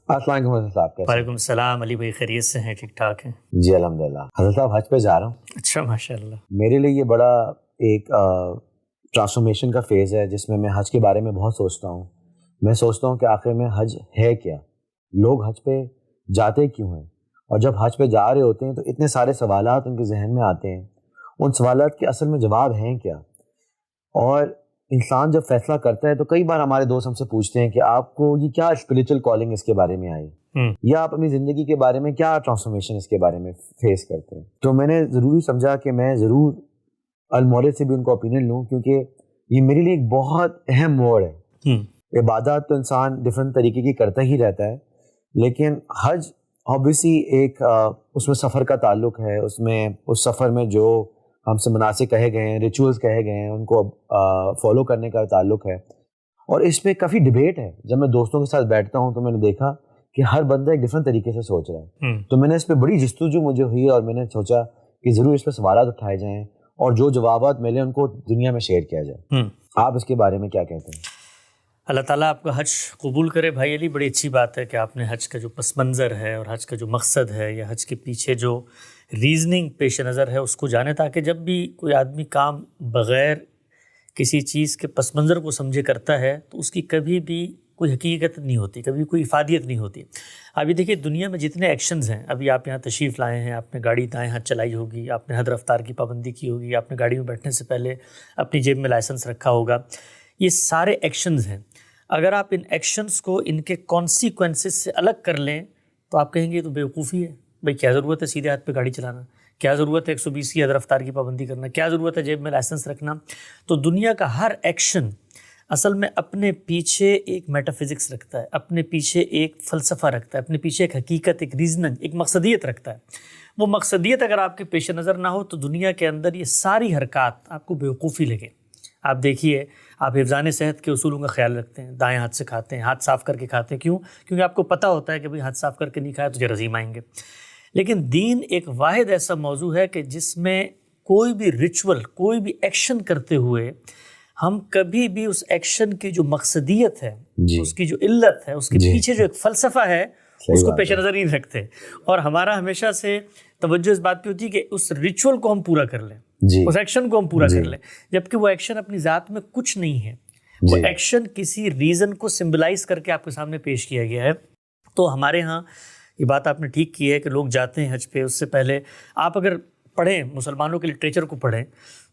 السلام علیکم حضرت صاحب. کیسے؟ وعلیکم السلام. علی بھائی خیریت سے ہیں؟ ٹھیک ٹھاک ہیں جی الحمدللہ. حضرت صاحب حج پہ جا رہا ہوں. اچھا ماشاء اللہ. میرے لیے یہ بڑا ایک ٹرانسفارمیشن کا فیز ہے جس میں حج کے بارے میں بہت سوچتا ہوں. میں سوچتا ہوں کہ آخر میں حج ہے کیا، لوگ حج پہ جاتے کیوں ہیں، اور جب حج پہ جا رہے ہوتے ہیں تو اتنے سارے سوالات ان کے ذہن میں آتے ہیں. ان سوالات کے اصل میں جواب ہیں کیا؟ اور انسان جب فیصلہ کرتا ہے تو کئی بار ہمارے دوست ہم سے پوچھتے ہیں کہ آپ کو یہ کیا اسپریچول کالنگ اس کے بارے میں آئی، یا آپ اپنی زندگی کے بارے میں کیا ٹرانسفارمیشن اس کے بارے میں فیس کرتے ہیں. تو میں نے ضروری سمجھا کہ میں ضرور المولد سے بھی ان کو اوپینین لوں، کیونکہ یہ میرے لیے ایک بہت اہم موڑ ہے. عبادات تو انسان ڈفرینٹ طریقے کی کرتا ہی رہتا ہے، لیکن حج آبویسلی ایک اس میں سفر کا تعلق ہے. اس سفر میں جو ہم سے مناسک کہے گئے ہیں، ریچولز کہے گئے ہیں، ان کو فالو کرنے کا تعلق ہے. اور اس پہ کافی ڈبیٹ ہے. جب میں دوستوں کے ساتھ بیٹھتا ہوں تو میں نے دیکھا کہ ہر بندہ ایک ڈفرینٹ طریقے سے سوچ رہا ہے. تو میں نے اس پہ بڑی جستجو مجھے ہوئی، اور میں نے سوچا کہ ضرور اس پہ سوالات اٹھائے جائیں اور جو جوابات ملے ان کو دنیا میں شیئر کیا جائے. آپ اس کے بارے میں کیا کہتے ہیں؟ اللہ تعالیٰ آپ کا حج قبول کرے بھائی علی. بڑی اچھی بات ہے کہ آپ نے حج کا جو پس منظر ہے اور حج کا جو مقصد ہے یا حج کے پیچھے جو ریزننگ پیش نظر ہے اس کو جانے، تاکہ جب بھی کوئی آدمی کام بغیر کسی چیز کے پس منظر کو سمجھے کرتا ہے تو اس کی کبھی بھی کوئی حقیقت نہیں ہوتی، کبھی کوئی افادیت نہیں ہوتی. ابھی دیکھیے دنیا میں جتنے ایکشنز ہیں، ابھی آپ یہاں تشریف لائے ہیں، آپ نے گاڑی دائیں ہاتھ چلائی ہوگی، آپ نے حد رفتار کی پابندی کی ہوگی، آپ نے گاڑی میں بیٹھنے سے پہلے اپنی جیب میں لائسنس رکھا ہوگا. یہ سارے ایکشنز ہیں. اگر آپ ان ایکشنز کو ان کے کانسیکوینسز سے الگ کر لیں تو آپ کہیں گے یہ تو بیوقوفی ہے. بھئی کیا ضرورت ہے سیدھے ہاتھ پہ گاڑی چلانا، کیا ضرورت ہے 120 کی حد رفتار کی پابندی کرنا، کیا ضرورت ہے جیب میں لائسنس رکھنا. تو دنیا کا ہر ایکشن اصل میں اپنے پیچھے ایک میٹا فزکس رکھتا ہے، اپنے پیچھے ایک فلسفہ رکھتا ہے، اپنے پیچھے ایک حقیقت، ایک ریزننگ، ایک مقصدیت رکھتا ہے. وہ مقصدیت اگر آپ کے پیش نظر نہ ہو تو دنیا کے اندر یہ ساری حرکات آپ کو بیوقوفی لگیں. آپ دیکھیے، آپ حفظان صحت کے اصولوں کا خیال رکھتے ہیں، دائیں ہاتھ سے کھاتے ہیں، ہاتھ صاف کر کے کھاتے ہیں. کیوں؟ کیونکہ آپ کو پتہ ہوتا ہے کہ بھئی ہاتھ صاف کر کے نہیں کھایا تو جراثیم آئیں گے. لیکن دین ایک واحد ایسا موضوع ہے کہ جس میں کوئی بھی ریچول، کوئی بھی ایکشن کرتے ہوئے ہم کبھی بھی اس ایکشن کی جو مقصدیت ہے، اس کی جو علت ہے، اس کے پیچھے جو ایک فلسفہ ہے، اس کو پیش نظر نہیں رکھتے. اور ہمارا ہمیشہ سے توجہ اس بات پہ ہوتی ہے کہ اس ریچول کو ہم پورا کر لیں، اس ایکشن کو ہم پورا کر لیں، جبکہ وہ ایکشن اپنی ذات میں کچھ نہیں ہے. وہ ایکشن کسی ریزن کو سمبلائز کر کے آپ کے سامنے پیش کیا گیا ہے. تو ہمارے ہاں یہ بات آپ نے ٹھیک کی ہے کہ لوگ جاتے ہیں حج پہ. اس سے پہلے آپ اگر پڑھیں، مسلمانوں کے لٹریچر کو پڑھیں،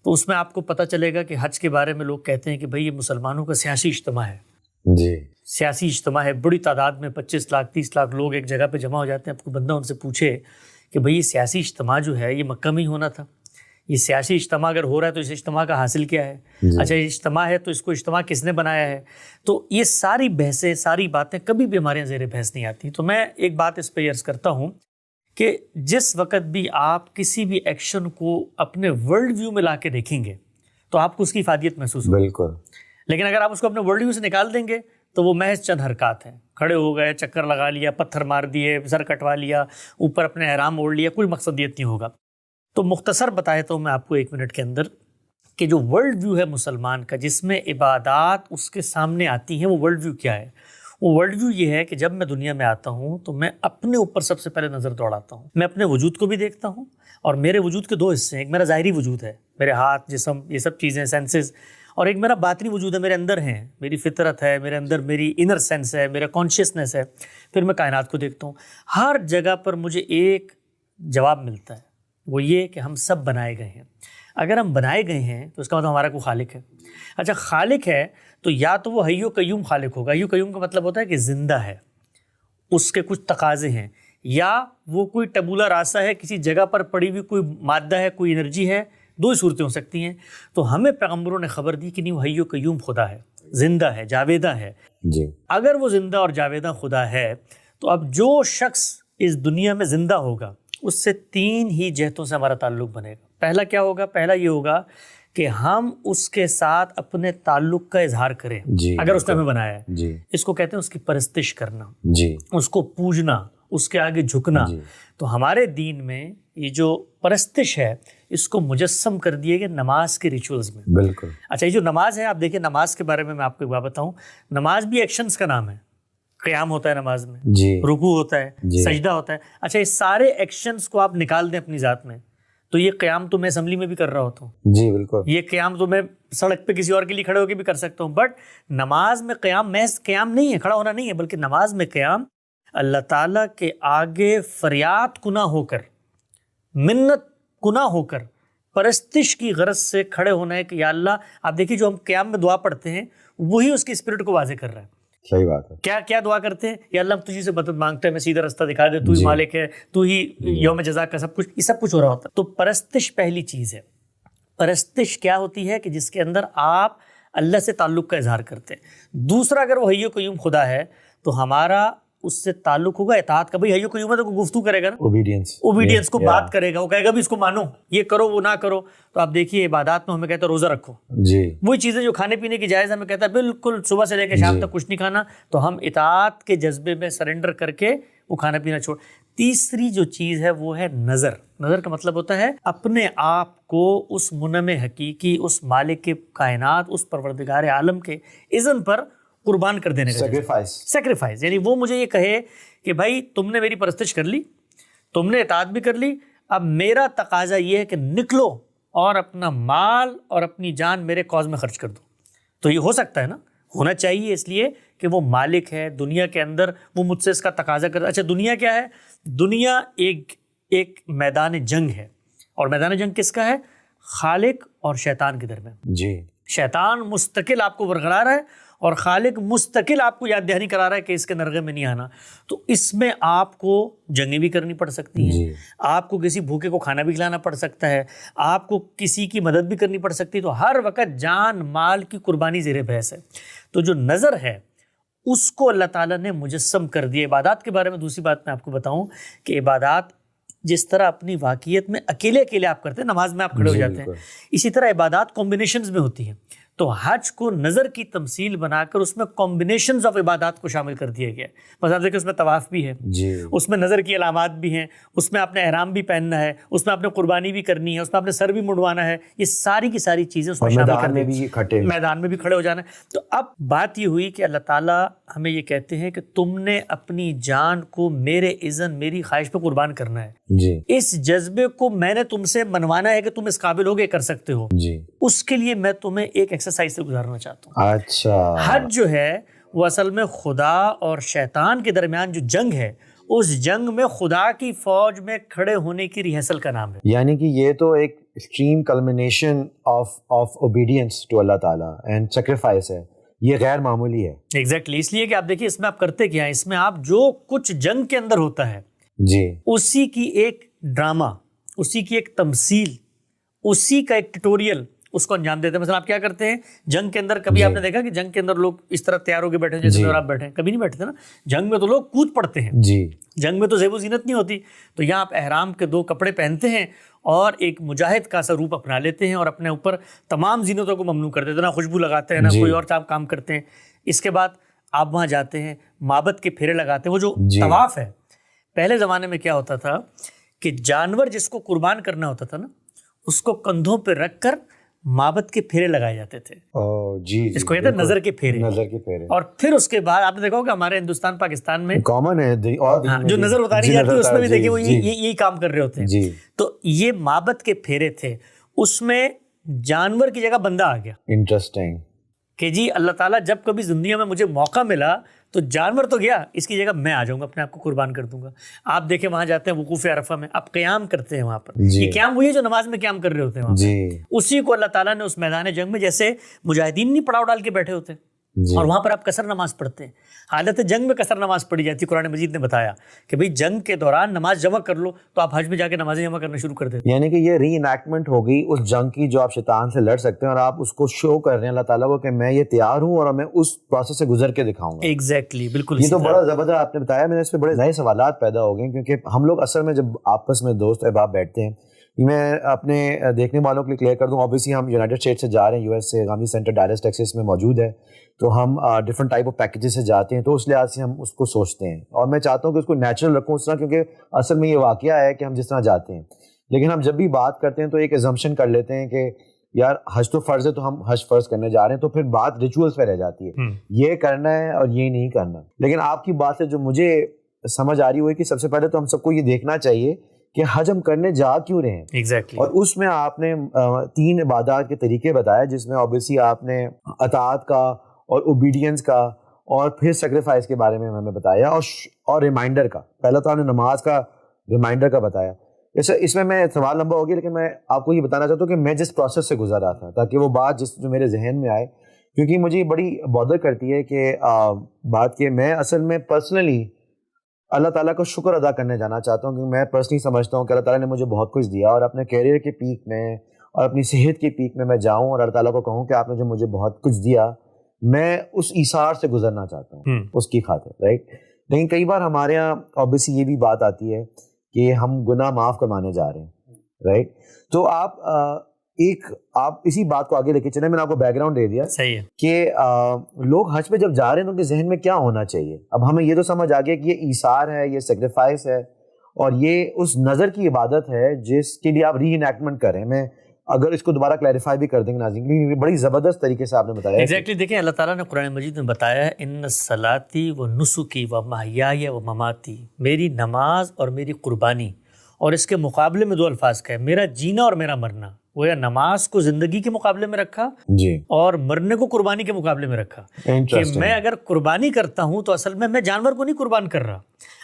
تو اس میں آپ کو پتہ چلے گا کہ حج کے بارے میں لوگ کہتے ہیں کہ بھئی یہ مسلمانوں کا سیاسی اجتماع ہے. سیاسی اجتماع ہے. بڑی تعداد میں 25 لاکھ 30 لاکھ لوگ ایک جگہ پہ جمع ہو جاتے ہیں. آپ کو بندہ ان سے پوچھے کہ بھئی یہ سیاسی اجتماع جو ہے یہ مکہ میں ہی ہونا تھا، یہ سیاسی اجتماع اگر ہو رہا ہے تو اس اجتماع کا حاصل کیا ہے؟ اچھا یہ اجتماع ہے تو اس کو اجتماع کس نے بنایا ہے؟ تو یہ ساری بحثیں، ساری باتیں کبھی بھی ہمارے یہاں زیر بحث نہیں آتی. تو میں ایک بات اس پہ عرض کرتا ہوں کہ جس وقت بھی آپ کسی بھی ایکشن کو اپنے ورلڈ ویو میں لا کے دیکھیں گے تو آپ کو اس کی افادیت محسوس ہوگی. بالکل. لیکن اگر آپ اس کو اپنے ورلڈ ویو سے نکال دیں گے تو وہ محض چند حرکات ہیں. کھڑے ہو گئے، چکر لگا لیا، پتھر مار دیے، سر کٹوا لیا، اوپر اپنے احرام اوڑھ لیا، کوئی مقصدیت نہیں ہوگا. تو مختصر بتایا تو میں آپ کو 1 منٹ کے اندر کہ جو ورلڈ ویو ہے مسلمان کا، جس میں عبادات اس کے سامنے آتی ہیں، وہ ورلڈ ویو کیا ہے؟ وہ ورلڈ ویو یہ ہے کہ جب میں دنیا میں آتا ہوں تو میں اپنے اوپر سب سے پہلے نظر دوڑاتا ہوں. میں اپنے وجود کو بھی دیکھتا ہوں، اور میرے وجود کے 2 حصے ہیں. ایک میرا ظاہری وجود ہے، میرے ہاتھ، جسم، یہ سب چیزیں، سینسز، اور ایک میرا باطنی وجود ہے، میرے اندر ہیں، میری فطرت ہے، میرے اندر میری انر سینس ہے، میرا کانشیسنس ہے. پھر میں کائنات کو دیکھتا ہوں. ہر جگہ پر مجھے ایک جواب ملتا ہے، وہ یہ کہ ہم سب بنائے گئے ہیں. اگر ہم بنائے گئے ہیں تو اس کا مطلب ہمارا کوئی خالق ہے. اچھا خالق ہے تو یا تو وہ حی و قیوم خالق ہوگا. حی و قیوم کا مطلب ہوتا ہے کہ زندہ ہے، اس کے کچھ تقاضے ہیں، یا وہ کوئی ٹبولا راسا ہے، کسی جگہ پر پڑی ہوئی کوئی مادہ ہے، کوئی انرجی ہے. 2 ہی صورتیں ہو سکتی ہیں. تو ہمیں پیغمبروں نے خبر دی کہ نہیں، وہ حی و قیوم خدا ہے، زندہ ہے، جاویدہ ہے. اگر وہ زندہ اور جاویدہ خدا ہے تو اب جو شخص اس دنیا میں زندہ ہوگا اس سے 3 ہی جہتوں سے ہمارا تعلق بنے گا. پہلا کیا ہوگا؟ پہلا یہ ہوگا کہ ہم اس کے ساتھ اپنے تعلق کا اظہار کریں. اگر اس نے ہمیں بنایا ہے، اس کو کہتے ہیں اس کی پرستش کرنا، اس کو پوجنا، اس کے آگے جھکنا. تو ہمارے دین میں یہ جو پرستش ہے اس کو مجسم کر دیے گئے نماز کے ریچولز میں. بالکل. اچھا یہ جو نماز ہے، آپ دیکھیں نماز کے بارے میں آپ کو ایک بات بتاؤں. نماز بھی ایکشنز کا نام ہے. قیام ہوتا ہے نماز میں, جی, رکوع ہوتا ہے, جی, سجدہ ہوتا ہے. اچھا یہ سارے ایکشنز کو آپ نکال دیں اپنی ذات میں, تو یہ قیام تو میں اسمبلی میں بھی کر رہا ہوتا ہوں, جی بالکل, یہ قیام تو میں سڑک پہ کسی اور کے لیے کھڑے ہو کے بھی کر سکتا ہوں, بٹ نماز میں قیام محض قیام نہیں ہے, کھڑا ہونا نہیں ہے, بلکہ نماز میں قیام اللہ تعالیٰ کے آگے فریاد کنا ہو کر, منت کنا ہو کر, پرستش کی غرض سے کھڑے ہونا ہے کہ یا اللہ. آپ دیکھیے جو ہم قیام میں دعا پڑھتے ہیں وہی اس کی اسپرٹ کو واضح کر رہا ہے. صحیح بات ہے. کیا کیا دعا کرتے ہیں, یا اللہ ہم تجھی سے مدد مانگتے ہیں, میں سیدھا راستہ دکھا دے, تو ہی مالک ہے, تو ہی یوم جزا کا سب کچھ, یہ سب کچھ ہو رہا ہوتا ہے. تو پرستش پہلی چیز ہے. پرستش کیا ہوتی ہے کہ جس کے اندر آپ اللہ سے تعلق کا اظہار کرتے ہیں. دوسرا, اگر وہ حی و قیوم خدا ہے تو ہمارا اس سے تعلق ہوگا اطاعت کا. بھائی حی و قیوم ہے تو گفتگو کرے گا نا, اوبیڈینس کو بات کرے گا, وہ کہے گا بھی اس کو مانو, یہ کرو وہ نہ کرو. تو آپ دیکھیے عبادات میں ہمیں کہتا ہے روزہ رکھو, جی, وہی چیزیں جو کھانے پینے کی جائز ہمیں کہتا ہے بالکل صبح سے لے کے شام تک کچھ نہیں کھانا, تو ہم اطاعت کے جذبے میں سرنڈر کر کے وہ کھانا پینا چھوڑ. تیسری جو چیز ہے وہ ہے نظر. نظر کا مطلب ہوتا ہے اپنے آپ کو اس منعم حقیقی, اس مالک کے کائنات, اس پروردگار عالم کے اذن پر قربان کر دینے کا سیکریفائس. یعنی وہ مجھے یہ کہے کہ بھائی تم نے میری پرستش کر لی, تم نے اطاعت بھی کر لی, اب میرا تقاضا یہ ہے کہ نکلو اور اپنا مال اور اپنی جان میرے کاز میں خرچ کر دو. تو یہ ہو سکتا ہے نا, ہونا چاہیے, اس لیے کہ وہ مالک ہے دنیا کے اندر, وہ مجھ سے اس کا تقاضا کرتا ہے. اچھا دنیا کیا ہے؟ دنیا ایک میدان جنگ ہے, اور میدان جنگ کس کا ہے؟ خالق اور شیطان کے درمیان. جی, شیطان مستقل آپ کو ورغلا رہا ہے اور خالق مستقل آپ کو یاد دہانی کرا رہا ہے کہ اس کے نرغے میں نہیں آنا. تو اس میں آپ کو جنگیں بھی کرنی پڑ سکتی ہیں, آپ کو کسی بھوکے کو کھانا بھی کھلانا پڑ سکتا ہے, آپ کو کسی کی مدد بھی کرنی پڑ سکتی ہے. تو ہر وقت جان مال کی قربانی زیر بحث ہے. تو جو نظر ہے اس کو اللہ تعالیٰ نے مجسم کر دیا. عبادات کے بارے میں دوسری بات میں آپ کو بتاؤں کہ عبادات جس طرح اپنی واقعیت میں اکیلے اکیلے آپ کرتے ہیں, نماز میں آپ کھڑے ہو جاتے ہیں, اسی طرح عبادات کمبینیشنز میں ہوتی ہیں. تو حج کو نظر کی تمثیل بنا کر اس میں کمبینیشنز آف عبادات کو شامل کر دیا گیا ہے. بس آپ دیکھیں اس میں طواف بھی ہے, اس میں نظر کی علامات بھی ہیں, اس میں آپ نے احرام بھی پہننا ہے, اس میں آپ نے قربانی بھی کرنی ہے, اس میں آپ نے سر بھی مڑوانا ہے, یہ ساری کی ساری چیزیں اس میں شامل کر دی, میدان میں بھی کھڑے ہو جانا ہے. تو اب بات یہ ہوئی کہ اللہ تعالیٰ ہمیں یہ کہتے ہیں کہ تم نے اپنی جان کو میرے اذن, میری خواہش پہ قربان کرنا ہے. اس جذبے کو میں نے تم سے منوانا ہے کہ تم اس قابل ہو گے, کر سکتے ہو. اس کے لیے میں تمہیں ایک ایکسرسائز سے گزارنا چاہتا ہوں. اچھا, حج جو ہے وہ اصل میں خدا اور شیطان کے درمیان جو جنگ ہے, اس جنگ میں خدا کی فوج میں کھڑے ہونے کی ریہرسل کا نام ہے. یعنی کہ یہ تو ایک extreme culmination of obedience to اللہ تعالیٰ اینڈ سیکریفائس ہے, یہ غیر معمولی ہے. ایگزیکٹلی, اس لیے کہ آپ دیکھیے اس میں آپ کرتے کیا ہیں, اس میں آپ جو کچھ جنگ کے اندر ہوتا ہے اسی کی ایک ڈرامہ, اسی کی ایک تمثیل, اسی کا ایک ٹیٹوریل اس کو انجام دیتے ہیں. مثلا آپ کیا کرتے ہیں جنگ کے اندر, کبھی آپ نے دیکھا کہ جنگ کے اندر لوگ اس طرح تیار ہو کے بیٹھے جیسے آپ بیٹھے ہیں؟ کبھی نہیں بیٹھتے نا. جنگ میں تو لوگ کود پڑتے ہیں, جنگ میں تو زیب و زینت نہیں ہوتی. تو یہاں آپ احرام کے 2 کپڑے پہنتے ہیں اور ایک مجاہد کا سا روپ اپنا لیتے ہیں اور اپنے اوپر تمام زینتوں کو ممنوع کر دیتے ہیں, نہ خوشبو لگاتے ہیں نہ کوئی اور کام کرتے ہیں. اس کے بعد آپ وہاں جاتے ہیں, معبد کے پھیرے لگاتے ہیں. وہ جو طواف ہے, پہلے زمانے میں کیا ہوتا تھا کہ جانور جس کو قربان کرنا ہوتا تھا نا, اس کو کندھوں پہ رکھ کر معبد کے پھیرے لگائے جاتے تھے. اس کو کہتے ہیں نظر کے پھیرے. اور پھر اس کے بعد آپ نے دیکھا ہوگا ہمارے ہندوستان پاکستان میں کامن ہے, جو نظر اتاری جاتی ہے اس میں بھی دیکھیے وہ یہی کام کر رہے ہوتے ہیں. تو یہ معبد کے پھیرے تھے, اس میں جانور کی جگہ بندہ آ گیا. انٹرسٹنگ کہ جی اللہ تعالیٰ جب کبھی زندگی میں مجھے موقع ملا تو جانور تو گیا, اس کی جگہ میں آ جاؤں گا, اپنے آپ کو قربان کر دوں گا. آپ دیکھیں وہاں جاتے ہیں وقوف عرفہ میں, آپ قیام کرتے ہیں وہاں پر. یہ قیام وہی ہے جو نماز میں قیام کر رہے ہوتے ہیں وہاں پر. اسی کو اللہ تعالیٰ نے اس میدان جنگ میں, جیسے مجاہدین نہیں پڑاؤ ڈال کے بیٹھے ہوتے اور وہاں پر آپ قصر نماز پڑھتے ہیں, حالت جنگ میں قصر نماز پڑھی جاتی ہے. قرآن مجید نے بتایا کہ بھئی جنگ کے دوران نماز جمع کر لو, تو آپ حج میں جا کے نمازیں جمع کرنا شروع کر دیتے. یعنی کہ یہ ری انیکٹمنٹ ہوگی اس جنگ کی جو آپ شیطان سے لڑ سکتے ہیں, اور آپ اس کو شو کر رہے ہیں اللہ تعالیٰ کو کہ میں یہ تیار ہوں اور میں اس پروسیس سے گزر کے دکھاؤں گا. ایگزیکٹلی, بالکل. یہ تو بڑا زبردست آپ نے بتایا. میں نے اس پہ بڑے نئے سوالات پیدا ہو گئے, کیونکہ ہم لوگ اصل میں جب آپس میں دوست احباب بیٹھتے ہیں, میں اپنے دیکھنے والوں کے لیے کلیئر کر دوں, اوبیسلی ہم یونائٹڈ اسٹیٹ سے جا رہے ہیں, US سے, گاندھی سینٹر ڈیلس ٹیکساس میں موجود ہے, تو ہم ڈفرنٹ ٹائپ آف پیکیجز سے جاتے ہیں, تو اس لحاظ سے ہم اس کو سوچتے ہیں, اور میں چاہتا ہوں کہ اس کو نیچرل رکھوں اس طرح, کیونکہ اصل میں یہ واقعہ ہے کہ ہم جس طرح جاتے ہیں, لیکن ہم جب بھی بات کرتے ہیں تو ایک ایزمپشن کر لیتے ہیں کہ یار حج تو فرض ہے تو ہم حج فرض کرنے جا رہے ہیں, تو پھر بات ریچولس پہ رہ جاتی ہے, یہ کرنا ہے اور یہ نہیں کرنا. لیکن آپ کی بات سے جو مجھے سمجھ آ رہی ہوئی کہ سب سے پہلے تو ہم سب کو یہ دیکھنا چاہیے کہ حج ہم کرنے جا کیوں رہے ہیں. Exactly. اور اس میں آپ نے 3 عبادات کے طریقے بتائے, جس میں obviously آپ نے اطاعت کا اور اوبیڈینس کا اور پھر سیکریفائس کے بارے میں ہمیں بتایا, اور ریمائنڈر کا. پہلا تو آپ نے نماز کا ریمائنڈر کا بتایا. اس میں سوال لمبا ہو گیا, لیکن میں آپ کو یہ بتانا چاہتا ہوں کہ میں جس پروسیس سے گزر رہا تھا, تاکہ وہ بات جو میرے ذہن میں آئے, کیونکہ مجھے بڑی بودر کرتی ہے کہ بات کہ میں اصل میں پرسنلی اللہ تعالیٰ کا شکر ادا کرنے جانا چاہتا ہوں, کیونکہ میں پرسنلی سمجھتا ہوں کہ اللہ تعالیٰ نے مجھے بہت کچھ دیا, اور اپنے کیریئر کے پیک میں اور اپنی صحت کے پیک میں جاؤں اور اللہ تعالیٰ کو کہوں کہ آپ نے جو مجھے بہت کچھ دیا, میں اس ایثار سے گزرنا چاہتا ہوں اس کی خاطر, رائٹ. لیکن کئی بار ہمارے یہاں اوبیسلی یہ بھی بات آتی ہے کہ ہم گناہ معاف کروانے جا رہے ہیں, رائٹ. تو آپ اسی بات کو آگے لے کے چلیں. میں نے آپ کو بیک گراؤنڈ دے دیا صحیح ہے کہ لوگ حج پہ جب جا رہے ہیں تو ان کے ذہن میں کیا ہونا چاہیے. اب ہمیں یہ تو سمجھ آ گیا کہ یہ ایثار ہے, یہ سیکریفائس ہے, اور یہ اس نظر کی عبادت ہے جس کے لیے آپ ری انیکٹمنٹ کر رہے ہیں. میں اگر اس کو دوبارہ کلیریفائی بھی کر دیں گے ناظرین, بڑی زبردست طریقے سے آپ نے بتایا. ایگزیکٹلی دیکھیں, اللہ تعالیٰ نے قرآن مجید میں بتایا ہے, ان صلاتی و نسکی و محیای و مماتی, میری نماز اور میری قربانی, اور اس کے مقابلے میں 2 الفاظ کا ہے, میرا جینا اور میرا مرنا. وہ یا نماز کو زندگی کے مقابلے میں رکھا جی, اور مرنے کو قربانی کے مقابلے میں رکھا. کہ میں اگر قربانی کرتا ہوں تو اصل میں جانور کو نہیں قربان کر رہا,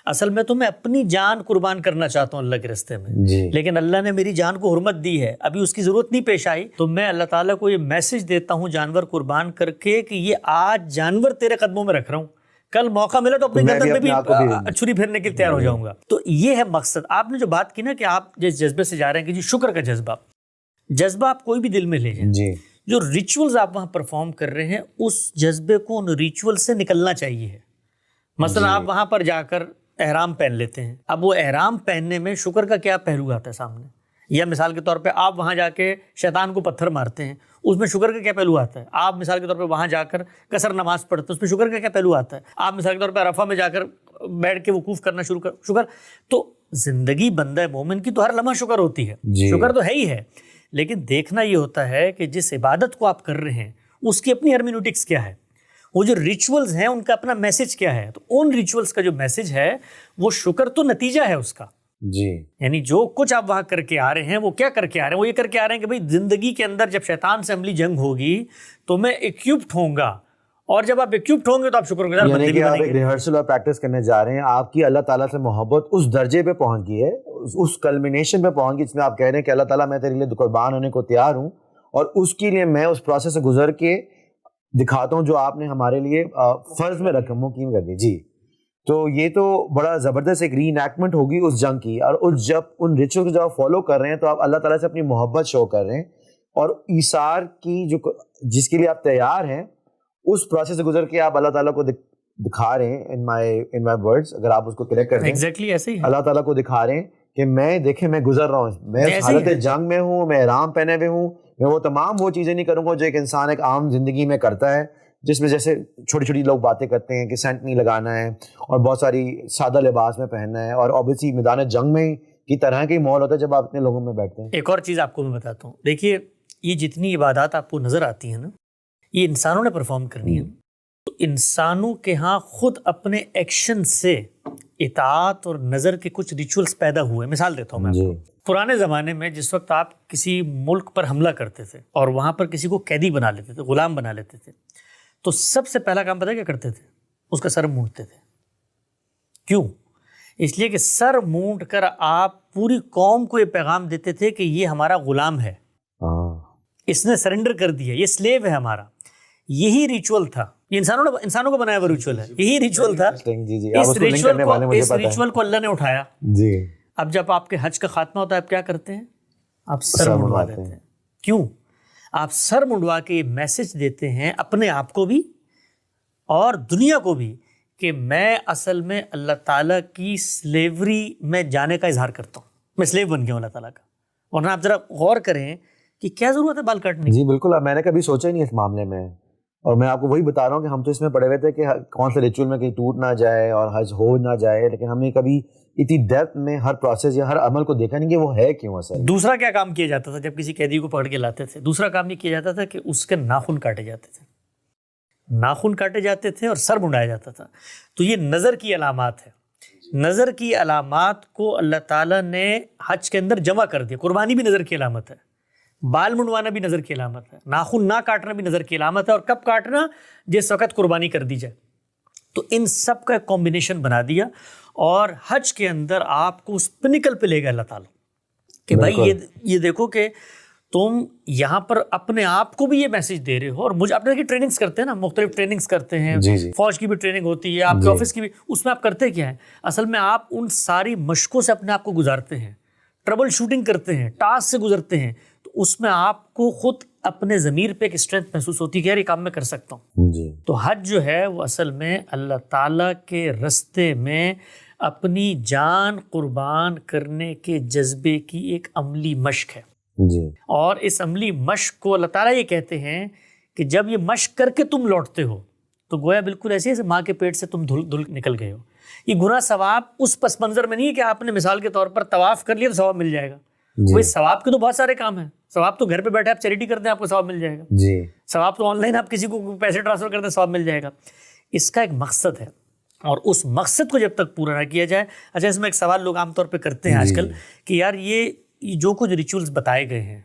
اصل میں تو میں اپنی جان قربان کرنا چاہتا ہوں اللہ کے راستے میں جی. لیکن اللہ نے میری جان کو حرمت دی ہے, ابھی اس کی ضرورت نہیں پیش آئی, تو میں اللہ تعالیٰ کو یہ میسج دیتا ہوں جانور قربان کر کے کہ یہ آج جانور تیرے قدموں میں رکھ رہا ہوں, کل موقع ملا تو اپنے گردن پہ بھی چھری پھیرنے کے لیے تیار ہو جاؤں گا. تو یہ ہے مقصد. آپ نے جو بات کی نا کہ آپ جس جذبے سے جا رہے ہیں کہ جی شکر کا جذبہ آپ کوئی بھی دل میں لے جائیں جی, جو ریچولز آپ وہاں پرفارم کر رہے ہیں اس جذبے کو ان ریچول سے نکلنا چاہیے. مثلا آپ وہاں پر جا کر احرام پہن لیتے ہیں, اب وہ احرام پہننے میں شکر کا کیا پہلو آتا ہے سامنے, یا مثال کے طور پہ آپ وہاں جا کے شیطان کو پتھر مارتے ہیں, اس میں شکر کا کیا پہلو آتا ہے. آپ مثال کے طور پہ وہاں جا کر قصر نماز پڑھتے ہیں, اس میں شکر کا کیا پہلو آتا ہے. آپ مثال کے طور پہ عرفہ میں جا کر بیٹھ کے وقوف کرنا شروع کر شکر. تو زندگی بندہ مومن کی تو ہر لمحہ شکر ہوتی ہے, شکر تو ہے ہی ہے, لیکن دیکھنا یہ ہوتا ہے کہ جس عبادت کو آپ کر رہے ہیں اس کی اپنی ہرمینوٹکس کیا ہے, وہ جو ریچولز ہیں ان کا اپنا میسج کیا ہے. تو ان ریچولز کا جو میسج ہے وہ شکر تو نتیجہ ہے اس کا جی. یعنی جو کچھ آپ وہاں کر کے آ رہے ہیں وہ کیا کر کے آ رہے ہیں, وہ یہ کر کے آ رہے ہیں کہ بھئی زندگی کے اندر جب شیطان سے عملی جنگ ہوگی تو میں ایکوپڈ ہوں گا, اور جب آپ ایکوپڈ ہوں گے تو آپ شکر گزار بندے بھی بنیں گے. یعنی کہ آپ ایک ریہرسل اور پریکٹس کرنے جا رہے ہیں, آپ کی اللہ تعالیٰ سے محبت اس درجے پہ پہنچ گئی ہے, اس کلمینیشن پہ پہنچ گئی جس میں آپ کہہ رہے ہیں کہ اللہ تعالیٰ میں تیرے لیے قربان ہونے کو تیار ہوں, اور اس کے لیے میں اس پروسیس سے گزر کے دکھاتا ہوں جو آپ نے ہمارے لیے فرض میں رقم مقیم کر دی جی. تو یہ تو بڑا زبردست ایک ری انیکٹمنٹ ہوگی اس جنگ کی, اور جب ان ریچول کو جب آپ فالو کر رہے ہیں تو آپ اللہ تعالیٰ سے اپنی محبت شو کر رہے ہیں, اور ایثار کی جو جس کے لیے آپ تیار ہیں اس پروسیس سے گزر کے آپ اللہ تعالیٰ کو دکھا رہے ہیں. ان مائی ورڈز اگر آپ اس کو کریکٹ کر دیں, ایگزیکٹلی ایسے ہی اللہ تعالیٰ کو دکھا رہے ہیں کہ میں دیکھیں میں گزر رہا ہوں, میں حالت جنگ میں ہوں, میں احرام پہنے ہوئے ہوں, میں وہ تمام وہ چیزیں نہیں کروں گا جو ایک انسان ایک عام زندگی میں کرتا ہے, جس میں جیسے چھوٹی چھوٹی لوگ باتیں کرتے ہیں کہ سینٹ نہیں لگانا ہے اور بہت ساری سادہ لباس میں پہننا ہے, اور اوبیسلی میدان جنگ میں کی طرح کا ہی ماحول ہوتا ہے جب آپ اتنے لوگوں میں بیٹھتے ہیں. ایک اور چیز آپ کو میں بتاتا ہوں, دیکھیے یہ جتنی عبادات آپ کو نظر آتی ہیں نا, یہ انسانوں نے پرفارم کرنی ہے. تو انسانوں کے ہاں خود اپنے ایکشن سے اطاعت اور نظر کے کچھ ریچولز پیدا ہوئے. مثال دیتا ہوں میں آپ کو. پرانے زمانے میں جس وقت آپ کسی ملک پر حملہ کرتے تھے اور وہاں پر کسی کو قیدی بنا لیتے تھے, غلام بنا لیتے تھے, تو سب سے پہلا کام پتہ کیا کرتے تھے, اس کا سر مونڈتے تھے. کیوں؟ اس لیے کہ سر مونڈ کر آپ پوری قوم کو یہ پیغام دیتے تھے کہ یہ ہمارا غلام ہے, اس نے سرنڈر کر دیا, یہ سلیو ہے ہمارا. یہی ریچول تھا, یہ انسانوں کو بنایا ہوا ریچول ہے, یہی ریچول تھا. اس ریچول کو اللہ نے اٹھایا جی. اب جب آپ کے حج کا خاتمہ ہوتا ہے آپ کیا کرتے ہیں, آپ سر منڈوا دیتے ہیں. کیوں؟ آپ سر منڈوا کے یہ میسج دیتے ہیں اپنے آپ کو بھی اور دنیا کو بھی کہ میں اصل میں اللہ تعالیٰ کی سلیوری میں جانے کا اظہار کرتا ہوں, میں سلیو بن گیا ہوں اللہ تعالیٰ کا. ورنہ آپ ذرا غور کریں کہ کیا ضرورت ہے بال کاٹنے کی. جی بالکل, میں نے کبھی سوچا ہی نہیں اس معاملے میں, اور میں آپ کو وہی بتا رہا ہوں کہ ہم تو اس میں پڑے ہوئے تھے کہ کون سے ریچول میں کہیں ٹوٹ نہ جائے اور حج ہو نہ جائے, لیکن ہم نے کبھی اتنی ڈیپتھ میں ہر پروسیس یا ہر عمل کو دیکھا نہیں کہ وہ ہے کیوں اصل. دوسرا کیا کام کیا جاتا تھا جب کسی قیدی کو پکڑ کے لاتے تھے؟ دوسرا کام یہ کیا جاتا تھا کہ اس کے ناخن کاٹے جاتے تھے، ناخن کاٹے جاتے تھے اور سر منڈایا جاتا تھا. تو یہ نظر کی علامات ہے. نظر کی علامات کو اللہ تعالیٰ نے حج کے اندر جمع کر دیا. قربانی بھی نظر کی علامت ہے، بال منڈوانا بھی نظر کی علامت ہے، ناخن نہ کاٹنا بھی نظر کی علامت ہے، اور کب کاٹنا؟ جس وقت قربانی کر دی جائے. تو ان سب کا ایک کمبینیشن بنا دیا، اور حج کے اندر آپ کو اس پنیکل پہ لے گا اللہ تعالیٰ کہ بھائی یہ دیکھو کہ تم یہاں پر اپنے آپ کو بھی یہ میسج دے رہے ہو. اور مجھے اپنے کی ٹریننگز کرتے ہیں نا، مختلف ٹریننگز کرتے ہیں، فوج کی بھی ٹریننگ ہوتی ہے، آپ کے آفس کی بھی. اس میں آپ کرتے کیا ہیں؟ اصل میں آپ ان ساری مشقوں سے اپنے آپ کو گزارتے ہیں، ٹربل شوٹنگ کرتے ہیں، ٹاسک سے گزرتے ہیں. تو اس میں آپ کو خود اپنے ضمیر پہ ایک اسٹرینتھ محسوس ہوتی ہے کہ یار یہ کام میں کر سکتا ہوں. تو حج جو ہے وہ اصل میں اللہ تعالیٰ کے رستے میں اپنی جان قربان کرنے کے جذبے کی ایک عملی مشق ہے. اور اس عملی مشق کو اللہ تعالیٰ یہ کہتے ہیں کہ جب یہ مشق کر کے تم لوٹتے ہو تو گویا بالکل ایسے جیسے ماں کے پیٹ سے تم دھل نکل گئے ہو. یہ گناہ ثواب اس پس منظر میں نہیں ہے کہ آپ نے مثال کے طور پر طواف کر لیا تو ثواب مل جائے گا. وہی ثواب کے تو بہت سارے کام ہیں. ثواب تو گھر پہ بیٹھے آپ چیریٹی کرتے ہیں، آپ کو ثواب مل جائے گا. ثواب تو آن لائن آپ کسی کو پیسے ٹرانسفر کرتے ہیں، ثواب مل جائے گا. اس کا ایک مقصد ہے، اور اس مقصد کو جب تک پورا نہ کیا جائے. اچھا، اس میں ایک سوال لوگ عام طور پہ کرتے ہیں آج کل کہ یار یہ جو کچھ ریچولز بتائے گئے ہیں،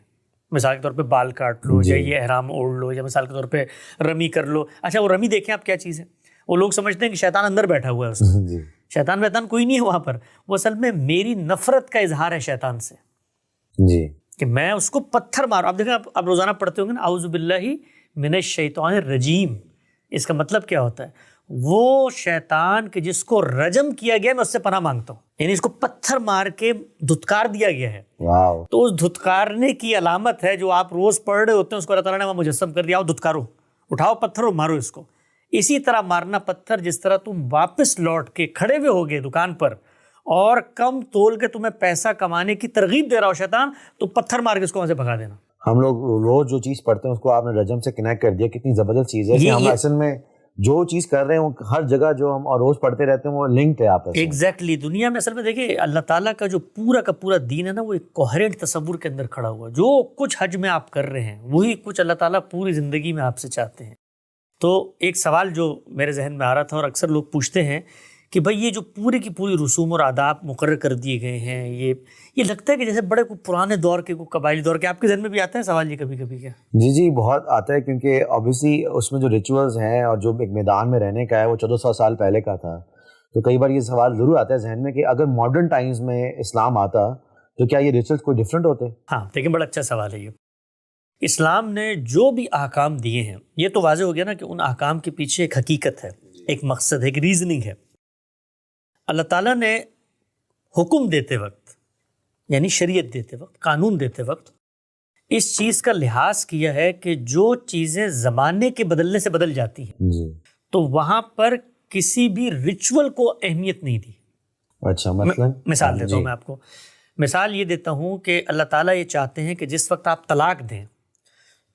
مثال کے طور پہ بال کاٹ لو، یا یہ احرام اوڑھ لو، یا مثال کے طور پہ رمی کر لو. اچھا، وہ رمی دیکھیں آپ کیا چیز ہے. وہ لوگ سمجھتے ہیں کہ شیطان اندر بیٹھا ہوا ہے اس میں. شیطان کوئی نہیں ہے وہاں پر. وہ اصل میں میری نفرت کا اظہار ہے شیطان سے، کہ میں اس کو پتھر ماروں. آپ دیکھیں، آپ روزانہ پڑھتے ہوں گے نا اعوذ باللہ من الشیطان الرجیم. اس کا مطلب کیا ہوتا ہے؟ وہ شیطان کہ جس کو رجم کیا گیا میں اس سے پناہ مانگتا ہوں، یعنی اس کو پتھر مار کے دھتکار دیا گیا ہے. تو اس دھتکارنے کی علامت ہے جو آپ روز پڑھ رہے ہوتے ہیں، اس کو اللہ تعالیٰ نے وہاں مجسم کر دیا. دھتکارو، اٹھاؤ پتھر اور مارو اس کو. اسی طرح مارنا پتھر، جس طرح تم واپس لوٹ کے کھڑے ہوئے ہوگے دکان پر اور کم تول کے تمہیں پیسہ کمانے کی ترغیب دے رہا ہو شیطان، تو پتھر مار کے اس کو وہاں سے بھگا دینا. ہم لوگ روز جو چیز پڑھتے ہیں اس کو آپ نے رجم سے کنیکٹ کر دیا. کتنی زبردست چیز ہے کہ ہم اصل میں جو چیز کر رہے ہیں ہر جگہ جو ہم اور روز پڑھتے رہتے ہیں وہ لنکڈ ہے آپس میں. ایگزیکٹلی. دنیا میں اصل میں دیکھیں اللہ تعالیٰ کا جو پورا کا پورا دین ہے نا، وہ ایک کوہرنٹ تصور کے اندر کھڑا ہوا. جو کچھ حج میں آپ کر رہے ہیں وہی کچھ اللہ تعالیٰ پوری زندگی میں آپ سے چاہتے ہیں. تو ایک سوال جو میرے ذہن میں آ رہا تھا، اور اکثر لوگ پوچھتے ہیں کہ بھائی یہ جو پوری کی پوری رسوم اور آداب مقرر کر دیے گئے ہیں، یہ لگتا ہے کہ جیسے بڑے پرانے دور کے قبائلی دور کے. آپ کے ذہن میں بھی آتا ہے سوال یہ کبھی کبھی؟ کیا جی بہت آتا ہے، کیونکہ آبویسلی اس میں جو ریچولز ہیں اور جو ایک میدان میں رہنے کا ہے وہ 1400 سال پہلے کا تھا. تو کئی بار یہ سوال ضرور آتا ہے ذہن میں کہ اگر ماڈرن ٹائمز میں اسلام آتا تو کیا یہ ریچولز کوئی ڈفرینٹ ہوتے؟ ہاں لیکن بڑا اچھا سوال ہے یہ. اسلام نے جو بھی احکام دیے ہیں، یہ تو واضح ہو گیا نا کہ ان احکام کے پیچھے ایک حقیقت ہے، ایک مقصد ہے، ایک ریزننگ ہے. اللہ تعالیٰ نے حکم دیتے وقت، یعنی شریعت دیتے وقت، قانون دیتے وقت، اس چیز کا لحاظ کیا ہے کہ جو چیزیں زمانے کے بدلنے سے بدل جاتی ہیں تو وہاں پر کسی بھی ریچول کو اہمیت نہیں دی. اچھا، مثال دیتا ہوں میں آپ کو. مثال یہ دیتا ہوں کہ اللہ تعالیٰ یہ چاہتے ہیں کہ جس وقت آپ طلاق دیں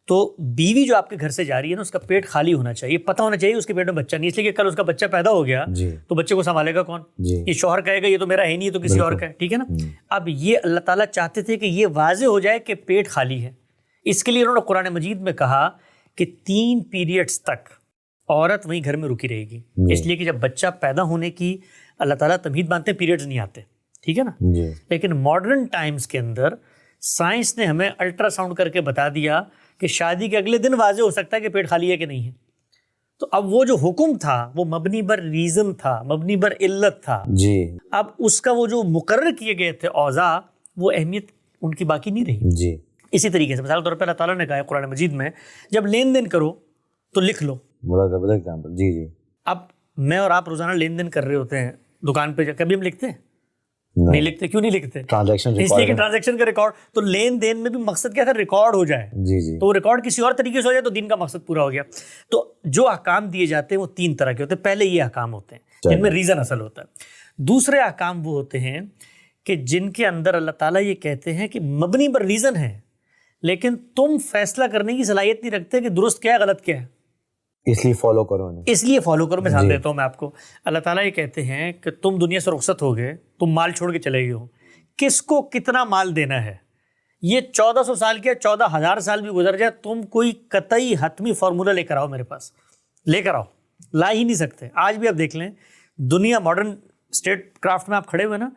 تو بیوی جو آپ کے گھر سے جا رہی ہے نا، اس کا پیٹ خالی ہونا چاہیے، پتہ ہونا چاہیے اس کے پیٹ میں بچہ نہیں، اس لیے کہ کل اس کا بچہ پیدا ہو گیا تو بچے کو سنبھالے گا کون؟ یہ شوہر کہے گا یہ تو میرا ہے نہیں، تو کسی اور کا ہے. ٹھیک ہے نا. اب یہ اللہ تعالیٰ چاہتے تھے کہ یہ واضح ہو جائے کہ پیٹ خالی ہے. اس کے لیے انہوں نے قرآن مجید میں کہا کہ 3 پیریڈز تک عورت وہیں گھر میں رکی رہے گی. اس لیے کہ جب بچہ پیدا ہونے کی اللہ تعالیٰ تمہید مانتے ہیں، پیریڈز نہیں آتے. ٹھیک ہے نا. لیکن ماڈرن ٹائمز کے اندر سائنس نے ہمیں الٹرا ساؤنڈ کر کے بتا دیا کہ شادی کے اگلے دن واضح ہو سکتا ہے کہ پیٹ خالی ہے کہ نہیں ہے. تو اب وہ جو حکم تھا وہ مبنی بر ریزن تھا، مبنی بر علت تھا. اب اس کا وہ جو مقرر کیے گئے تھے اوضاع، وہ اہمیت ان کی باقی نہیں رہی. اسی طریقے سے مثال کے طور پہ اللہ تعالیٰ نے کہا ہے قرآن مجید میں، جب لین دین کرو تو لکھ لو. اب میں اور آپ روزانہ لین دین کر رہے ہوتے ہیں دکان پہ، کبھی ہم لکھتے ہیں؟ نہیں لکھتے. کیوں نہیں لکھتے؟ اس لیے کہ ٹرانزیکشن کا ریکارڈ. تو لین دین میں بھی مقصد کیا تھا؟ ریکارڈ ہو جائے. تو وہ ریکارڈ کسی اور طریقے سے ہو جائے تو دین کا مقصد پورا ہو گیا. تو جو احکام دیے جاتے ہیں وہ 3 طرح کے ہوتے ہیں. پہلے یہ احکام ہوتے ہیں جن میں ریزن اصل ہوتا ہے. دوسرے احکام وہ ہوتے ہیں کہ جن کے اندر اللہ تعالیٰ یہ کہتے ہیں کہ مبنی پر ریزن ہے، لیکن تم فیصلہ کرنے کی صلاحیت نہیں رکھتے کہ درست کیا ہے غلط کیا ہے. اس لیے فالو کرو انہیں, اس لیے فالو کرو. مثال دیتا ہوں میں آپ کو. اللہ تعالیٰ یہ کہتے ہیں کہ تم دنیا سے رخصت ہو گئے, تم مال چھوڑ کے چلے گئے ہو, کس کو کتنا مال دینا ہے یہ 1400 سال کے 14,000 سال بھی گزر جائے, تم کوئی قطعی حتمی فارمولہ لے کر آؤ میرے پاس, لے کر آؤ, لا ہی نہیں سکتے. آج بھی آپ دیکھ لیں دنیا ماڈرن اسٹیٹ کرافٹ میں آپ کھڑے ہوئے نا,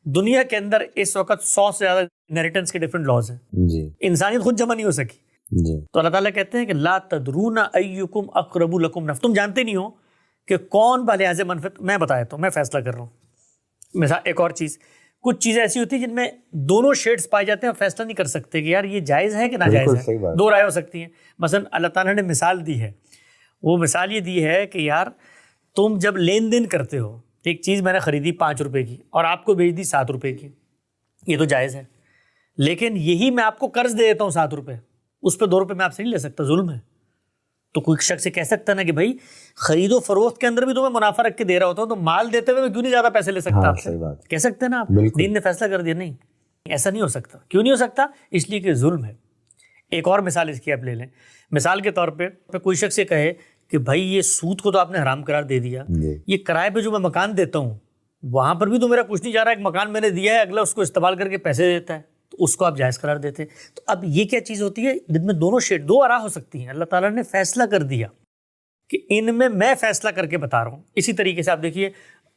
دنیا کے اندر اس وقت 100 سے زیادہ انہیریٹنس کے ڈفرنٹ لاز ہیں. جی انسانیت خود جمع نہیں ہو سکی. جی تو اللہ تعالیٰ کہتے ہیں کہ لا تدرون ایکم اقرب لکم نفع, تم جانتے نہیں ہو کہ کون بلحاظ منفعت. میں بتایا تو میں فیصلہ کر رہا ہوں. مثال ایک اور چیز, کچھ چیزیں ایسی ہوتی ہیں جن میں دونوں شیڈز پائے جاتے ہیں اور فیصلہ نہیں کر سکتے کہ یار یہ جائز ہے کہ ناجائز ہے, دو رائے ہو سکتی ہیں. مثلا اللہ تعالیٰ نے مثال دی ہے, وہ مثال یہ دی ہے کہ یار تم جب لین دین کرتے ہو, ایک چیز میں نے خریدی 5 روپے کی اور آپ کو بھیج دی 7 روپے کی, یہ تو جائز ہے. لیکن یہی میں آپ کو قرض دے دیتا ہوں 7 روپے, اس پہ 2 روپے میں آپ سے نہیں لے سکتا, ظلم ہے. تو کوئی شخص سے کہہ سکتا نا کہ بھائی خرید و فروخت کے اندر بھی تو میں منافع رکھ کے دے رہا ہوتا ہوں, تو مال دیتے ہوئے میں کیوں نہیں زیادہ پیسے لے سکتا آپ سے, کہہ سکتے ہیں نا آپ. دین نے فیصلہ کر دیا نہیں, ایسا نہیں ہو سکتا. کیوں نہیں ہو سکتا؟ اس لیے کہ ظلم ہے. ایک اور مثال اس کی آپ لے لیں. مثال کے طور پہ کوئی شخص یہ کہے کہ بھائی یہ سود کو تو آپ نے حرام قرار دے دیا, یہ کرائے پہ جو میں مکان دیتا ہوں وہاں پر بھی تو میرا کچھ نہیں جا رہا, ایک مکان میں نے دیا ہے, اگلا اس کو استعمال کر کے پیسے دیتا ہے, تو اس کو آپ جائز قرار دیتے. تو اب یہ کیا چیز ہوتی ہے جن میں دونوں شیڈ, دو آراء ہو سکتی ہیں. اللہ تعالیٰ نے فیصلہ کر دیا کہ ان میں فیصلہ کر کے بتا رہا ہوں. اسی طریقے سے آپ دیکھیے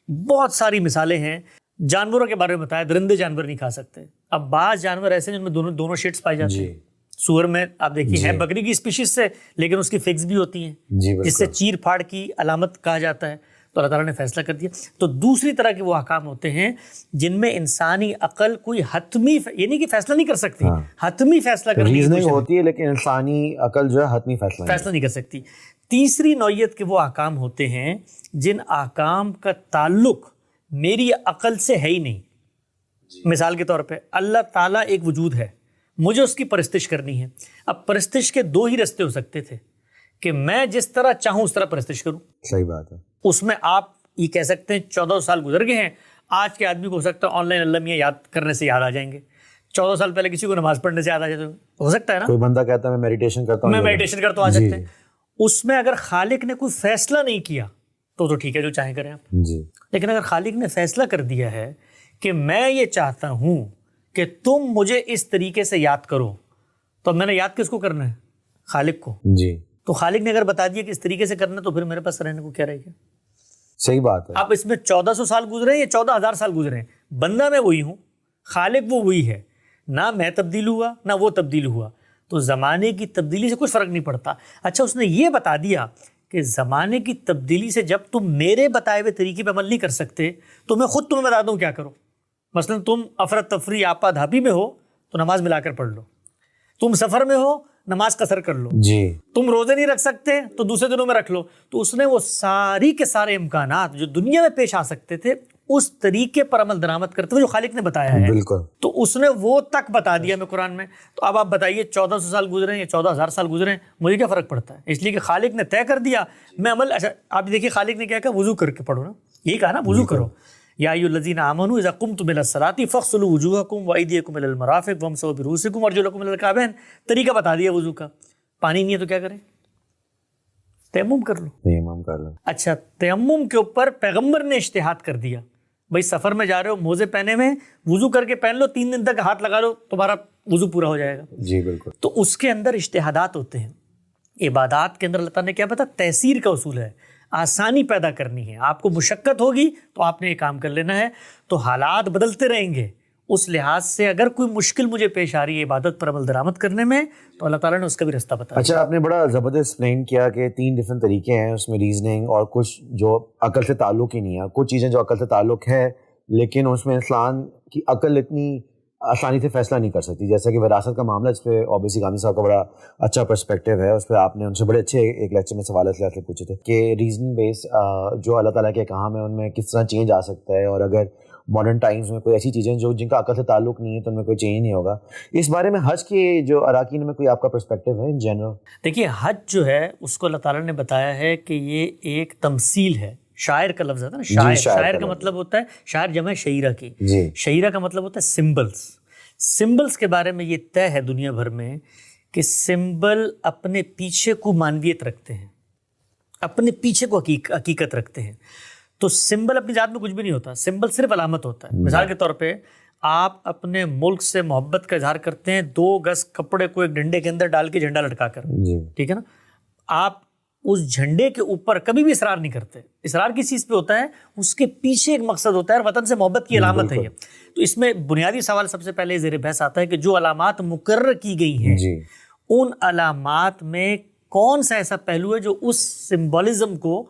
بہت ساری مثالیں ہیں. جانوروں کے بارے میں بتایا, درندے جانور نہیں کھا سکتے. اب بعض جانور ایسے ہیں جن میں دونوں شیڈز پائے جاتے ہیں. سور میں آپ دیکھیے ہے بکری کی اسپیشیز سے, لیکن اس کی فکس بھی ہوتی ہیں جس سے چیر پھاڑ کی علامت کہا جاتا ہے. تو اللہ تعالیٰ نے فیصلہ کر دیا. تو دوسری طرح کے وہ احکام ہوتے ہیں جن میں انسانی عقل کوئی حتمی یعنی کہ فیصلہ نہیں کر سکتی, حتمی فیصلہ کرنے کی کوشش ہوتی ہے, لیکن انسانی عقل جو ہے حتمی فیصلہ نہیں کر سکتی. تیسری نوعیت کے وہ احکام ہوتے ہیں جن احکام کا تعلق میری عقل سے ہے ہی نہیں. مثال کے طور پہ اللہ تعالیٰ ایک وجود ہے, مجھے اس کی پرستش کرنی ہے. اب پرستش کے 2 ہی رستے ہو سکتے تھے کہ میں جس طرح چاہوں اس طرح پرستش کروں. صحیح بات ہے. اس میں آپ یہ کہہ سکتے ہیں 14 سال گزر گئے ہیں, آج کے آدمی کو ہو سکتا ہے آن لائن اللہ میاں یاد کرنے سے یاد آ جائیں گے. 14 سال پہلے کسی کو نماز پڑھنے سے یاد آ جائے, ہو سکتا ہے نا. کوئی بندہ کہتا ہے میں میڈیٹیشن کرتا ہوں, آ سکتے ہیں. اس میں اگر خالق نے کوئی فیصلہ نہیں کیا تو ٹھیک ہے, جو چاہیں کریں آپ. لیکن اگر خالق نے فیصلہ کر دیا ہے کہ میں یہ چاہتا ہوں کہ تم مجھے اس طریقے سے یاد کرو, تو میں نے یاد کس کو کرنا ہے؟ خالق کو. تو خالق نے اگر بتا دیا کہ اس طریقے سے کرنا, تو پھر میرے پاس رہنے کو کیا رہے گا؟ صحیح بات ہے. اب اس میں 1400 سال گزرے یا 14,000 سال گزرے, بندہ میں وہی ہوں, خالق وہ وہی ہے. نہ میں تبدیل ہوا نہ وہ تبدیل ہوا, تو زمانے کی تبدیلی سے کچھ فرق نہیں پڑتا. اچھا اس نے یہ بتا دیا کہ زمانے کی تبدیلی سے جب تم میرے بتائے ہوئے طریقے پہ عمل نہیں کر سکتے تو میں خود تمہیں بتا دوں کیا کرو. مثلا تم افراتفری آپا دھاپی میں ہو تو نماز ملا کر پڑھ لو, تم سفر میں ہو نماز قصر کر لو, تم روزے نہیں رکھ سکتے تو دوسرے دنوں میں رکھ لو. تو اس نے وہ ساری کے سارے امکانات جو دنیا میں پیش آ سکتے تھے اس طریقے پر عمل درآمد کرتے ہوئے جو خالق نے بتایا ہے, تو اس نے وہ تک بتا دیا میں قرآن میں. تو اب آپ بتائیے 1400 سال گزرے یا 14,000 سال گزرے, مجھے کیا فرق پڑتا ہے؟ اس لیے کہ خالق نے طے کر دیا میں عمل. اچھا آپ دیکھیے خالق نے کیا کہا, وضو کر کے پڑھو نا, یہی کہا نا وضو کرو. یا ایھا الذین آمنوا اذا قمتم الی الصلاۃ فاغسلوا وجوہکم وایدیکم الی المرافق وامسحوا برؤوسکم وارجلکم الی الکعبین. طریقہ بتا دیا وضو کا. پانی نہیں ہے تو کیا کریں؟ تیمم کر لو. اچھا تیمم کے اوپر پیغمبر نے اجتہاد کر دیا, بھائی سفر میں جا رہے ہو موزے پہنے میں, وضو کر کے پہن لو, 3 دن تک ہاتھ لگا لو, تمہارا وضو پورا ہو جائے گا. بالکل. تو اس کے اندر اجتہادات ہوتے ہیں. عبادات کے اندر اللہ تعالیٰ نے کیا بتا, تیسیر کا اصول ہے, آسانی پیدا کرنی ہے. آپ کو مشقت ہوگی تو آپ نے یہ کام کر لینا ہے. تو حالات بدلتے رہیں گے, اس لحاظ سے اگر کوئی مشکل مجھے پیش آ رہی ہے عبادت پر عمل درآمد کرنے میں, تو اللہ تعالیٰ نے اس کا بھی رستہ بتایا. اچھا آپ نے بڑا زبردست ایکسپلین کیا کہ 3 ڈفرینٹ طریقے ہیں اس میں, ریزننگ, اور کچھ جو عقل سے تعلق ہی نہیں ہے, کچھ چیزیں جو عقل سے تعلق ہے لیکن اس میں انسان کی عقل اتنی آسانی سے فیصلہ نہیں کر سکتی. جیسا کہ وراثت کا معاملہ, اس پہ اوبیسی گاندھی صاحب کا بڑا اچھا پرسپیکٹیو ہے, اس پہ آپ نے ان سے بڑے اچھے ایک لیکچر میں سوالات سے پوچھے تھے کہ ریزن بیس جو اللہ تعالیٰ کے کام ہے ان میں کس طرح چینج آ سکتا ہے, اور اگر ماڈرن ٹائمز میں کوئی ایسی چیزیں جو جن کا عقل سے تعلق نہیں ہے تو ان میں کوئی چینج نہیں ہوگا. اس بارے میں حج کے جو اراکین میں کوئی آپ کا پرسپیکٹیو ہے ان جنرل؟ دیکھیے حج جو ہے اس کو اللہ تعالیٰ نے بتایا ہے کہ یہ ایک تمثیل ہے. شاعر کا لفظ ہے نا, شاعر کا مطلب ہوتا ہے, شاعر جمع شعیرہ کی, شعیرہ کا مطلب ہوتا ہے سمبلز. سمبلز کے بارے میں یہ طے ہے دنیا بھر میں کہ سمبل اپنے پیچھے کو مانویت رکھتے ہیں. اپنے پیچھے کو حقیقت رکھتے ہیں. تو سمبل اپنی ذات میں کچھ بھی نہیں ہوتا, سمبل صرف علامت ہوتا ہے. مثال کے طور پہ آپ اپنے ملک سے محبت کا اظہار کرتے ہیں 2 گز کپڑے کو ایک ڈنڈے کے اندر ڈال کے جھنڈا لٹکا کر, ٹھیک ہے نا. آپ اس جھنڈے کے اوپر کبھی بھی اصرار نہیں کرتے. اصرار کس چیز پہ ہوتا ہے؟ اس کے پیچھے ایک مقصد ہوتا ہے, اور وطن سے محبت کی علامت ہے یہ. تو اس میں بنیادی سوال سب سے پہلے زیر بحث آتا ہے کہ جو علامات مقرر کی گئی ہیں ان علامات میں کون سا ایسا پہلو ہے جو اس سمبولزم کو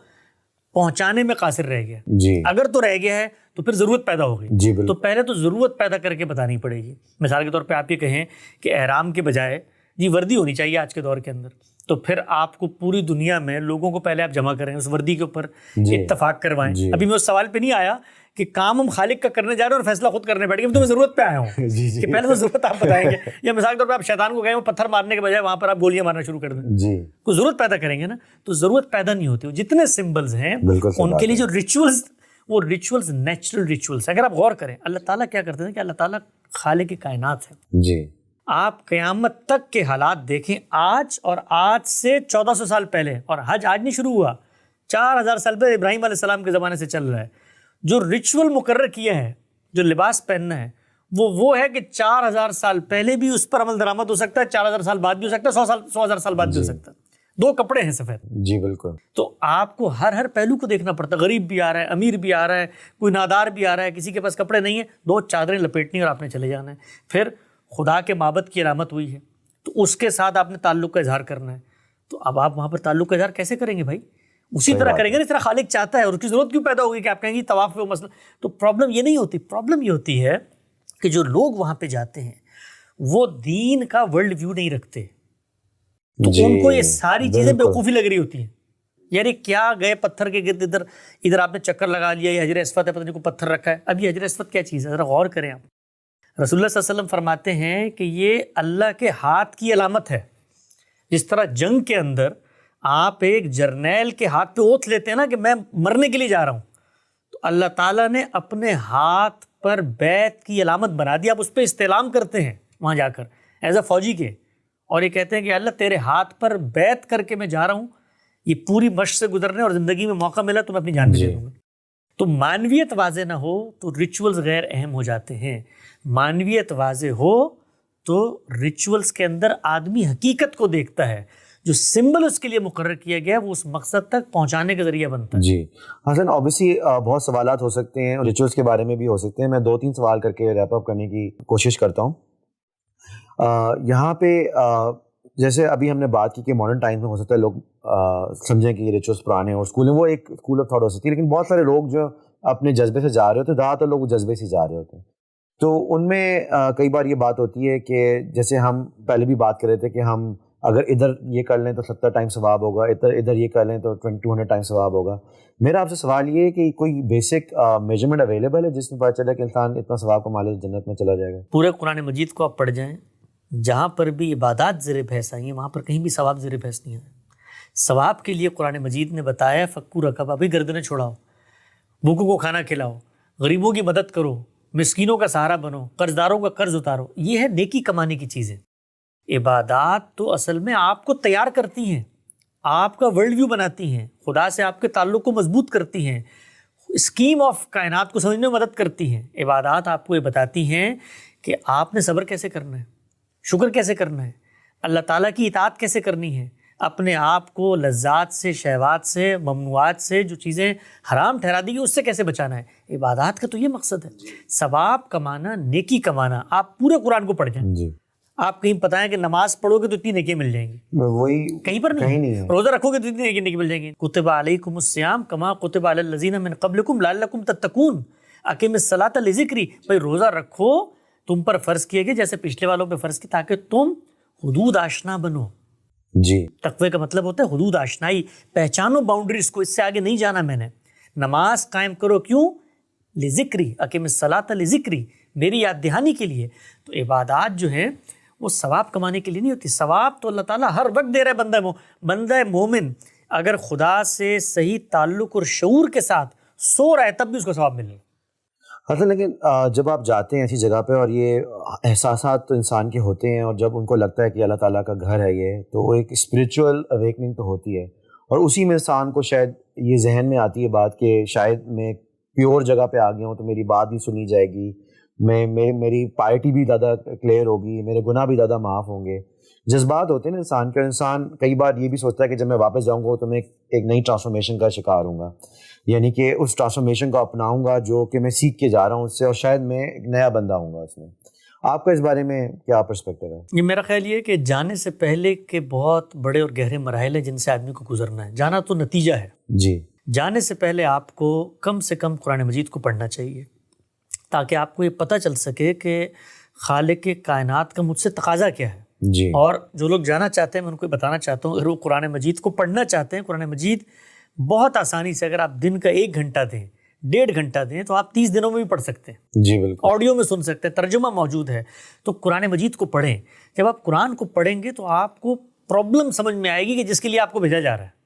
پہنچانے میں قاصر رہ گیا. اگر تو رہ گیا ہے تو پھر ضرورت پیدا ہو گئی. تو پہلے تو ضرورت پیدا کر کے بتانی پڑے گی. مثال کے طور پہ آپ یہ کہیں کہ احرام کے بجائے وردی ہونی چاہیے آج کے دور کے اندر, تو پھر آپ کو پوری دنیا میں لوگوں کو پہلے آپ جمع کریں, اس وردی کے اوپر اتفاق کروائیں. ابھی میں اس سوال پہ نہیں آیا کہ کام ہم خالق کا کرنے جا رہے ہیں اور فیصلہ خود کرنے بیٹھ گئے, میں تمہیں ضرورت پہ آیا ہوں کہ پہلے تو ضرورت آپ بتائیں گے. یا مثال کے طور پہ آپ شیطان کو گئے, وہ پتھر مارنے کے بجائے وہاں پر آپ گولیاں مارنا شروع کر دیں. کوئی ضرورت پیدا کریں گے نا, تو ضرورت پیدا نہیں ہوتی. جتنے سمبلز ہیں ان کے لیے جو ریچولز, وہ ریچولز نیچرل ریچولز. اگر آپ غور کریں اللہ تعالیٰ کیا کرتے ہیں کہ اللہ تعالیٰ خالق کائنات ہے. آپ قیامت تک کے حالات دیکھیں, آج سے 1400 سال پہلے, اور حج آج نہیں شروع ہوا, 4000 سال پہلے ابراہیم علیہ السلام کے زمانے سے چل رہا ہے. جو ریچول مقرر کیا ہے, جو لباس پہننا ہے, وہ ہے کہ 4000 سال پہلے بھی اس پر عمل درآمد ہو سکتا ہے, 4000 سال بعد بھی ہو سکتا ہے, 100,000 سال بعد بھی ہو سکتا ہے. 2 کپڑے ہیں سفید. بالکل. تو آپ کو ہر پہلو کو دیکھنا پڑتا ہے. غریب بھی آ رہا ہے, امیر بھی آ رہا ہے, کوئی نادار بھی آ رہا ہے, کسی کے پاس کپڑے نہیں ہیں, 2 چادریں لپیٹنی اور آپ نے چلے جانا ہے. پھر خدا کے معبد کی علامت ہوئی ہے تو اس کے ساتھ آپ نے تعلق کا اظہار کرنا ہے. تو اب آپ وہاں پر تعلق کا اظہار کیسے کریں گے بھائی؟ اسی طرح کریں گے جس طرح خالق چاہتا ہے. اور اس کی ضرورت کیوں پیدا ہوگی کہ آپ کہیں گے طواف وہ مسئلہ. تو پرابلم یہ نہیں ہوتی. پرابلم یہ ہوتی ہے کہ جو لوگ وہاں پہ جاتے ہیں وہ دین کا ورلڈ ویو نہیں رکھتے, تو ان کو یہ ساری چیزیں بیوقوفی لگ رہی ہوتی ہیں. یار یہ کیا گئے پتھر کے گرد, ادھر آپ نے چکر لگا لیا, یہ حجر اسود ہے, پتہ نہیں کو پتھر رکھا ہے. اب یہ حجر اسود کیا چیز ہے, ذرا غور کریں آپ. رسول اللہ صلی اللہ علیہ وسلم فرماتے ہیں کہ یہ اللہ کے ہاتھ کی علامت ہے. جس طرح جنگ کے اندر آپ ایک جرنیل کے ہاتھ پہ اوتھ لیتے ہیں نا کہ میں مرنے کے لیے جا رہا ہوں, تو اللہ تعالیٰ نے اپنے ہاتھ پر بیعت کی علامت بنا دی. آپ اس پہ استعلام کرتے ہیں وہاں جا کر ایز اے فوجی کے, اور یہ کہتے ہیں کہ اللہ تیرے ہاتھ پر بیعت کر کے میں جا رہا ہوں, یہ پوری مشق سے گزرنے اور زندگی میں موقع ملا تو میں اپنی جان بھی دے دوں گا. تو معنویت واضح نہ ہو تو ریچولز غیر اہم ہو جاتے ہیں. معنویت واضح ہو تو ریچولز کے اندر آدمی حقیقت کو دیکھتا ہے. جو سمبل اس کے لیے مقرر کیا گیا ہے وہ اس مقصد تک پہنچانے کا ذریعہ بنتا ہے. حسن اوبیسلی بہت سوالات ہو سکتے ہیں, ریچولز کے بارے میں بھی ہو سکتے ہیں. میں 2-3 سوال کر کے ریپ اپ کرنے کی کوشش کرتا ہوں. یہاں پہ جیسے ابھی ہم نے بات کی کہ ماڈرن ٹائم میں ہو سکتا ہے لوگ سمجھیں کہ یہ ریچولز پرانے ہیں اور اسکول میں وہ ایک اسکول آف تھاٹ ہو سکتی ہے, لیکن بہت سارے لوگ جو اپنے جذبے سے جا رہے ہوتے ہیں, زیادہ تر لوگ جذبے سے جا رہے ہوتے ہیں. تو ان میں کئی بار یہ بات ہوتی ہے کہ جیسے ہم پہلے بھی بات کر رہے تھے کہ ہم اگر ادھر یہ کر لیں تو 70 ٹائم ثواب ہوگا, ادھر یہ کر لیں تو 200 ٹائم ثواب ہوگا. میرا آپ سے سوال یہ ہے کہ کوئی بیسک میجرمنٹ اویلیبل ہے جس میں پتہ چلے کہ انسان اتنا ثواب کما لے جنت میں چلا جائے گا؟ پورے قرآن مجید کو آپ پڑھ جائیں, جہاں پر بھی عبادات زیر بحث آئی ہیں وہاں پر کہیں بھی ثواب زیر بحث نہیں آیا. ثواب کے لیے قرآن مجید نے بتایا فکو رقبہ, ابھی گردنیں چھوڑاؤ, بھوکوں کو کھانا کھلاؤ, غریبوں کی مدد کرو, مسکینوں کا سہارا بنو, قرض داروں کا قرض اتارو. یہ ہے نیکی کمانے کی چیزیں. عبادات تو اصل میں آپ کو تیار کرتی ہیں, آپ کا ورلڈ ویو بناتی ہیں, خدا سے آپ کے تعلق کو مضبوط کرتی ہیں, اسکیم آف کائنات کو سمجھنے میں مدد کرتی ہیں. عبادات آپ کو یہ بتاتی ہیں کہ آپ نے صبر کیسے کرنا ہے, شکر کیسے کرنا ہے, اللہ تعالیٰ کی اطاعت کیسے کرنی ہے, اپنے آپ کو لذات سے, شہوات سے, ممنوعات سے, جو چیزیں حرام ٹھہرا دی گئی اس سے کیسے بچانا ہے. عبادات کا تو یہ مقصد ہے, ثواب کمانا, نیکی کمانا. آپ پورے قرآن کو پڑھ جائیں, آپ کہیں بتائیں کہ نماز پڑھو گے تو اتنی نیکی مل جائیں گی, وہی کہیں پر نہیں ہے. روزہ رکھو گے تو اتنی نیکی مل جائیں گی. کتب علیکم الصیام کما کتب علی الذین من قبلکم لعلکم تتقون اقیموا الصلاۃ لذکری. بھائی روزہ رکھو, تم پر فرض کیے گئے جیسے پچھلے والوں پہ فرض کی, تاکہ تم حدود آشنا بنو. تقوی کا مطلب ہوتا ہے حدود آشنائی, پہچانو باؤنڈریز کو, اس سے آگے نہیں جانا میں نے. نماز قائم کرو, کیوں؟ لذکری, اقیموا الصلاۃ لذکری, میری یاد دہانی کے لیے. تو عبادات جو ہے وہ ثواب کمانے کے لیے نہیں ہوتی. ثواب تو اللہ تعالیٰ ہر وقت دے رہا ہے. بندہ مومن اگر خدا سے صحیح تعلق اور شعور کے ساتھ سو رہا ہے تب بھی اس کو ثواب ملے گا. حسن لیکن جب آپ جاتے ہیں ایسی جگہ پہ اور یہ احساسات تو انسان کے ہوتے ہیں, اور جب ان کو لگتا ہے کہ اللہ تعالیٰ کا گھر ہے یہ, تو وہ ایک اسپریچول اویکننگ تو ہوتی ہے. اور اسی میں انسان کو شاید یہ ذہن میں آتی ہے بات کہ شاید میں پیور جگہ پہ آ گیا ہوں تو میری بات بھی سنی جائے گی, میری پائٹی بھی زیادہ کلیئر ہوگی, میرے گناہ بھی زیادہ معاف ہوں گے. جذبات ہوتے ہیں نا انسان کے, انسان کئی بار یہ بھی سوچتا ہے کہ جب میں واپس جاؤں گا تو میں ایک نئی ٹرانسفارمیشن کا شکار ہوں گا, یعنی کہ اس ٹرانسفارمیشن کو اپناؤں گا جو کہ میں سیکھ کے جا رہا ہوں اس سے, اور شاید میں ایک نیا بندہ ہوں گا اس میں. آپ کا اس بارے میں کیا پرسپیکٹو ہے؟ یہ میرا خیال یہ ہے کہ جانے سے پہلے کے بہت بڑے اور گہرے مراحل ہیں جن سے آدمی کو گزرنا ہے. جانا تو نتیجہ ہے. جی. جانے سے پہلے آپ کو کم سے کم قرآن مجید کو پڑھنا چاہیے تاکہ آپ کو یہ پتہ چل سکے کہ خالق کائنات کا مجھ سے تقاضا کیا ہے. جی. اور جو لوگ جانا چاہتے ہیں میں ان کو بتانا چاہتا ہوں, اگر وہ قرآن مجید کو پڑھنا چاہتے ہیں, قرآن مجید بہت آسانی سے اگر آپ دن کا 1 گھنٹہ دیں, 1.5 گھنٹہ دیں, تو آپ 30 دنوں میں بھی پڑھ سکتے ہیں. جی بالکل. آڈیو میں سن سکتے ہیں, ترجمہ موجود ہے. تو قرآن مجید کو پڑھیں. جب آپ قرآن کو پڑھیں گے تو آپ کو پرابلم سمجھ میں آئے گی کہ جس کے لیے آپ کو بھیجا جا رہا ہے.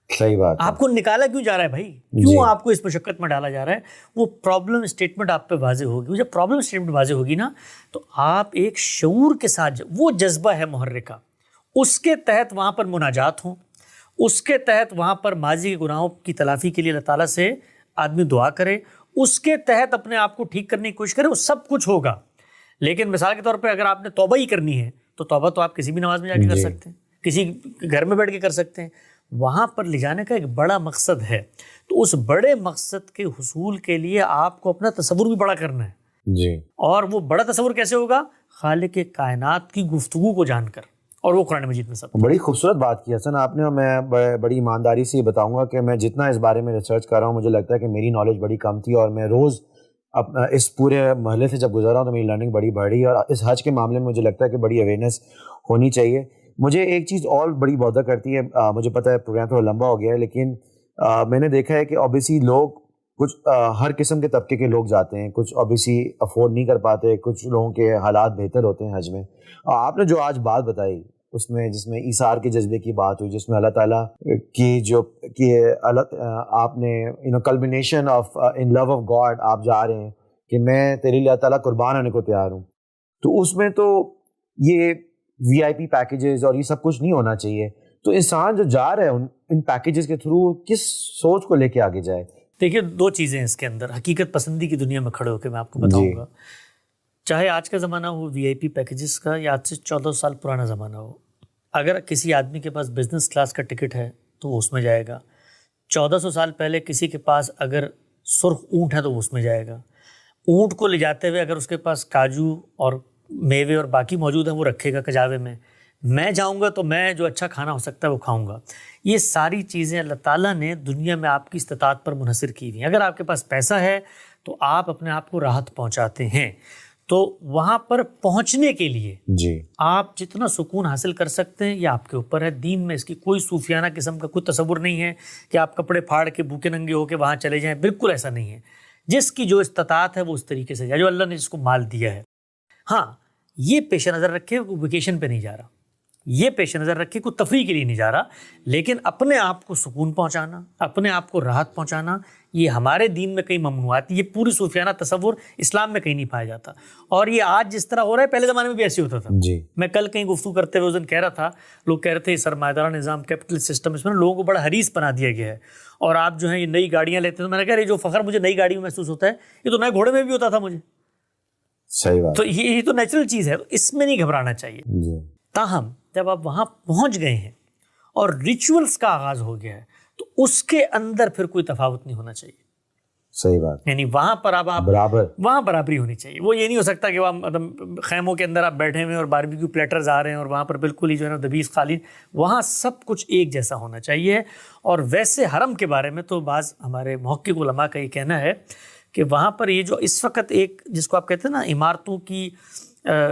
صحیح بات. آپ کو نکالا کیوں جا رہا ہے بھائی, کیوں آپ کو اس مشقت میں ڈالا جا رہا ہے, وہ پرابلم اسٹیٹمنٹ آپ پہ واضح ہوگی. جب پرابلم اسٹیٹمنٹ واضح ہوگی نا تو آپ ایک شعور کے ساتھ, وہ جذبہ ہے محرکہ, اس کے تحت وہاں پر مناجات ہوں, اس کے تحت وہاں پر ماضی کے گناہوں کی تلافی کے لیے اللہ تعالیٰ سے آدمی دعا کرے, اس کے تحت اپنے آپ کو ٹھیک کرنے کی کوشش کرے, وہ سب کچھ ہوگا. لیکن مثال کے طور پہ اگر آپ نے توبہ ہی کرنی ہے تو توبہ تو آپ کسی بھی نماز میں جا کے کر سکتے ہیں, کسی گھر میں بیٹھ کے کر سکتے ہیں. وہاں پر لے جانے کا ایک بڑا مقصد ہے. تو اس بڑے مقصد کے حصول کے لیے آپ کو اپنا تصور بھی بڑا کرنا ہے. جی. اور وہ بڑا تصور کیسے ہوگا؟ خالق کائنات کی گفتگو کو جان کر, اور وہ قرآن مجید میں سب. بڑی خوبصورت بات کی حسن آپ نے, اور میں بڑی ایمانداری سے یہ بتاؤں گا کہ میں جتنا اس بارے میں ریسرچ کر رہا ہوں مجھے لگتا ہے کہ میری نالج بڑی کم تھی, اور میں روز اس پورے مرحلے سے جب گزر رہا ہوں تو میری لرننگ بڑی بڑھ رہی ہے. اور اس حج کے معاملے میں مجھے لگتا ہے کہ بڑی اویئرنیس ہونی چاہیے. مجھے ایک چیز اور بڑی بودر کرتی ہے, مجھے پتہ ہے پروگرام تھوڑا لمبا ہو گیا ہے, لیکن میں نے دیکھا ہے کہ اوبیسلی لوگ کچھ ہر قسم کے طبقے کے لوگ جاتے ہیں, کچھ اوبیسلی افورڈ نہیں کر پاتے, کچھ لوگوں کے حالات بہتر ہوتے ہیں حج میں. آپ نے جو آج بات بتائی اس میں, جس میں ایثار کے جذبے کی بات ہوئی, جس میں اللہ تعالیٰ کی جو کہ آپ نے culmination of in love of God آپ جا رہے ہیں کہ میں تیرے لیے اللہ تعالیٰ قربان ہونے کو تیار ہوں, تو اس میں تو یہ وی آئی پی پیکیجز اور یہ سب کچھ نہیں ہونا چاہیے. تو انسان جو جا رہا ہے ان پیکیجز کے تھرو کس سوچ کو لے کے آگے جائے؟ دیکھیے 2 چیزیں ہیں اس کے اندر. حقیقت پسندی کی دنیا میں کھڑے ہو کے میں آپ کو بتاؤں گا, چاہے آج کا زمانہ ہو وی آئی پی پیکیجز کا یا آج سے 14 سال پرانا زمانہ ہو, اگر کسی آدمی کے پاس بزنس کلاس کا ٹکٹ ہے تو وہ اس میں جائے گا. 1400 سال پہلے کسی کے پاس اگر سرخ اونٹ ہے تو وہ اس میں جائے گا. اونٹ کو لے جاتے ہوئے اگر اس کے پاس کاجو اور میوے اور باقی موجود ہیں وہ رکھے گا کجاوے میں. میں جاؤں گا تو میں جو اچھا کھانا ہو سکتا ہے وہ کھاؤں گا. یہ ساری چیزیں اللہ تعالیٰ نے دنیا میں آپ کی استطاعت پر منحصر کی ہوئی ہیں. اگر آپ کے پاس پیسہ ہے تو آپ اپنے آپ کو راحت پہنچاتے ہیں. تو وہاں پر پہنچنے کے لیے جی آپ جتنا سکون حاصل کر سکتے ہیں یہ آپ کے اوپر ہے. دین میں اس کی کوئی صوفیانہ قسم کا کوئی تصور نہیں ہے کہ آپ کپڑے پھاڑ کے بھوکے ننگے ہو کے وہاں چلے جائیں. بالکل ایسا نہیں ہے. جس کی جو استطاعت ہے وہ اس طریقے سے جائے, جو اللہ نے جس کو مال دیا ہے. ہاں یہ پیش نظر رکھے وہ ویکیشن پہ نہیں جا رہا, یہ پیش نظر رکھے کوئی تفریح کے لیے نہیں جا رہا, لیکن اپنے آپ کو سکون پہنچانا, اپنے آپ کو راحت پہنچانا یہ ہمارے دین میں کئی ممنوعات. یہ پوری صوفیانہ تصور اسلام میں کہیں نہیں پایا جاتا. اور یہ آج جس طرح ہو رہا ہے پہلے زمانے میں بھی ایسے ہوتا تھا. جی میں کل کہیں گفتگو کرتے ہوئے اس دن کہہ رہا تھا, لوگ کہہ رہے تھے سرمایہ دارانہ نظام کیپٹل سسٹم اس میں لوگوں کو بڑا حریص بنا دیا گیا ہے, اور آپ جو ہیں یہ نئی گاڑیاں لیتے ہیں. تو میں نے کہا جو فخر مجھے نئی گاڑی میں محسوس ہوتا ہے یہ تو نئے گھوڑے میں بھی ہوتا تھا مجھے. صحیح بات. تو یہ تو نیچرل چیز ہے, اس میں نہیں گھبرانا چاہیے. جی تاہم جب آپ وہاں پہنچ گئے ہیں اور ریچولز کا آغاز ہو گیا ہے تو اس کے اندر پھر کوئی تفاوت نہیں ہونا چاہیے. صحیح بات. یعنی وہاں پر آپ برابر, وہاں برابری ہونی چاہیے. وہ یہ نہیں ہو سکتا کہ وہاں خیموں کے اندر آپ بیٹھے ہوئے اور باربیکیو پلیٹرز آ رہے ہیں اور وہاں پر بالکل ہی جو ہے نا دبیز قالین. وہاں سب کچھ ایک جیسا ہونا چاہیے. اور ویسے حرم کے بارے میں تو بعض ہمارے محقق علماء کا یہ کہنا ہے کہ وہاں پر یہ جو اس وقت ایک جس کو آپ کہتے ہیں نا عمارتوں کی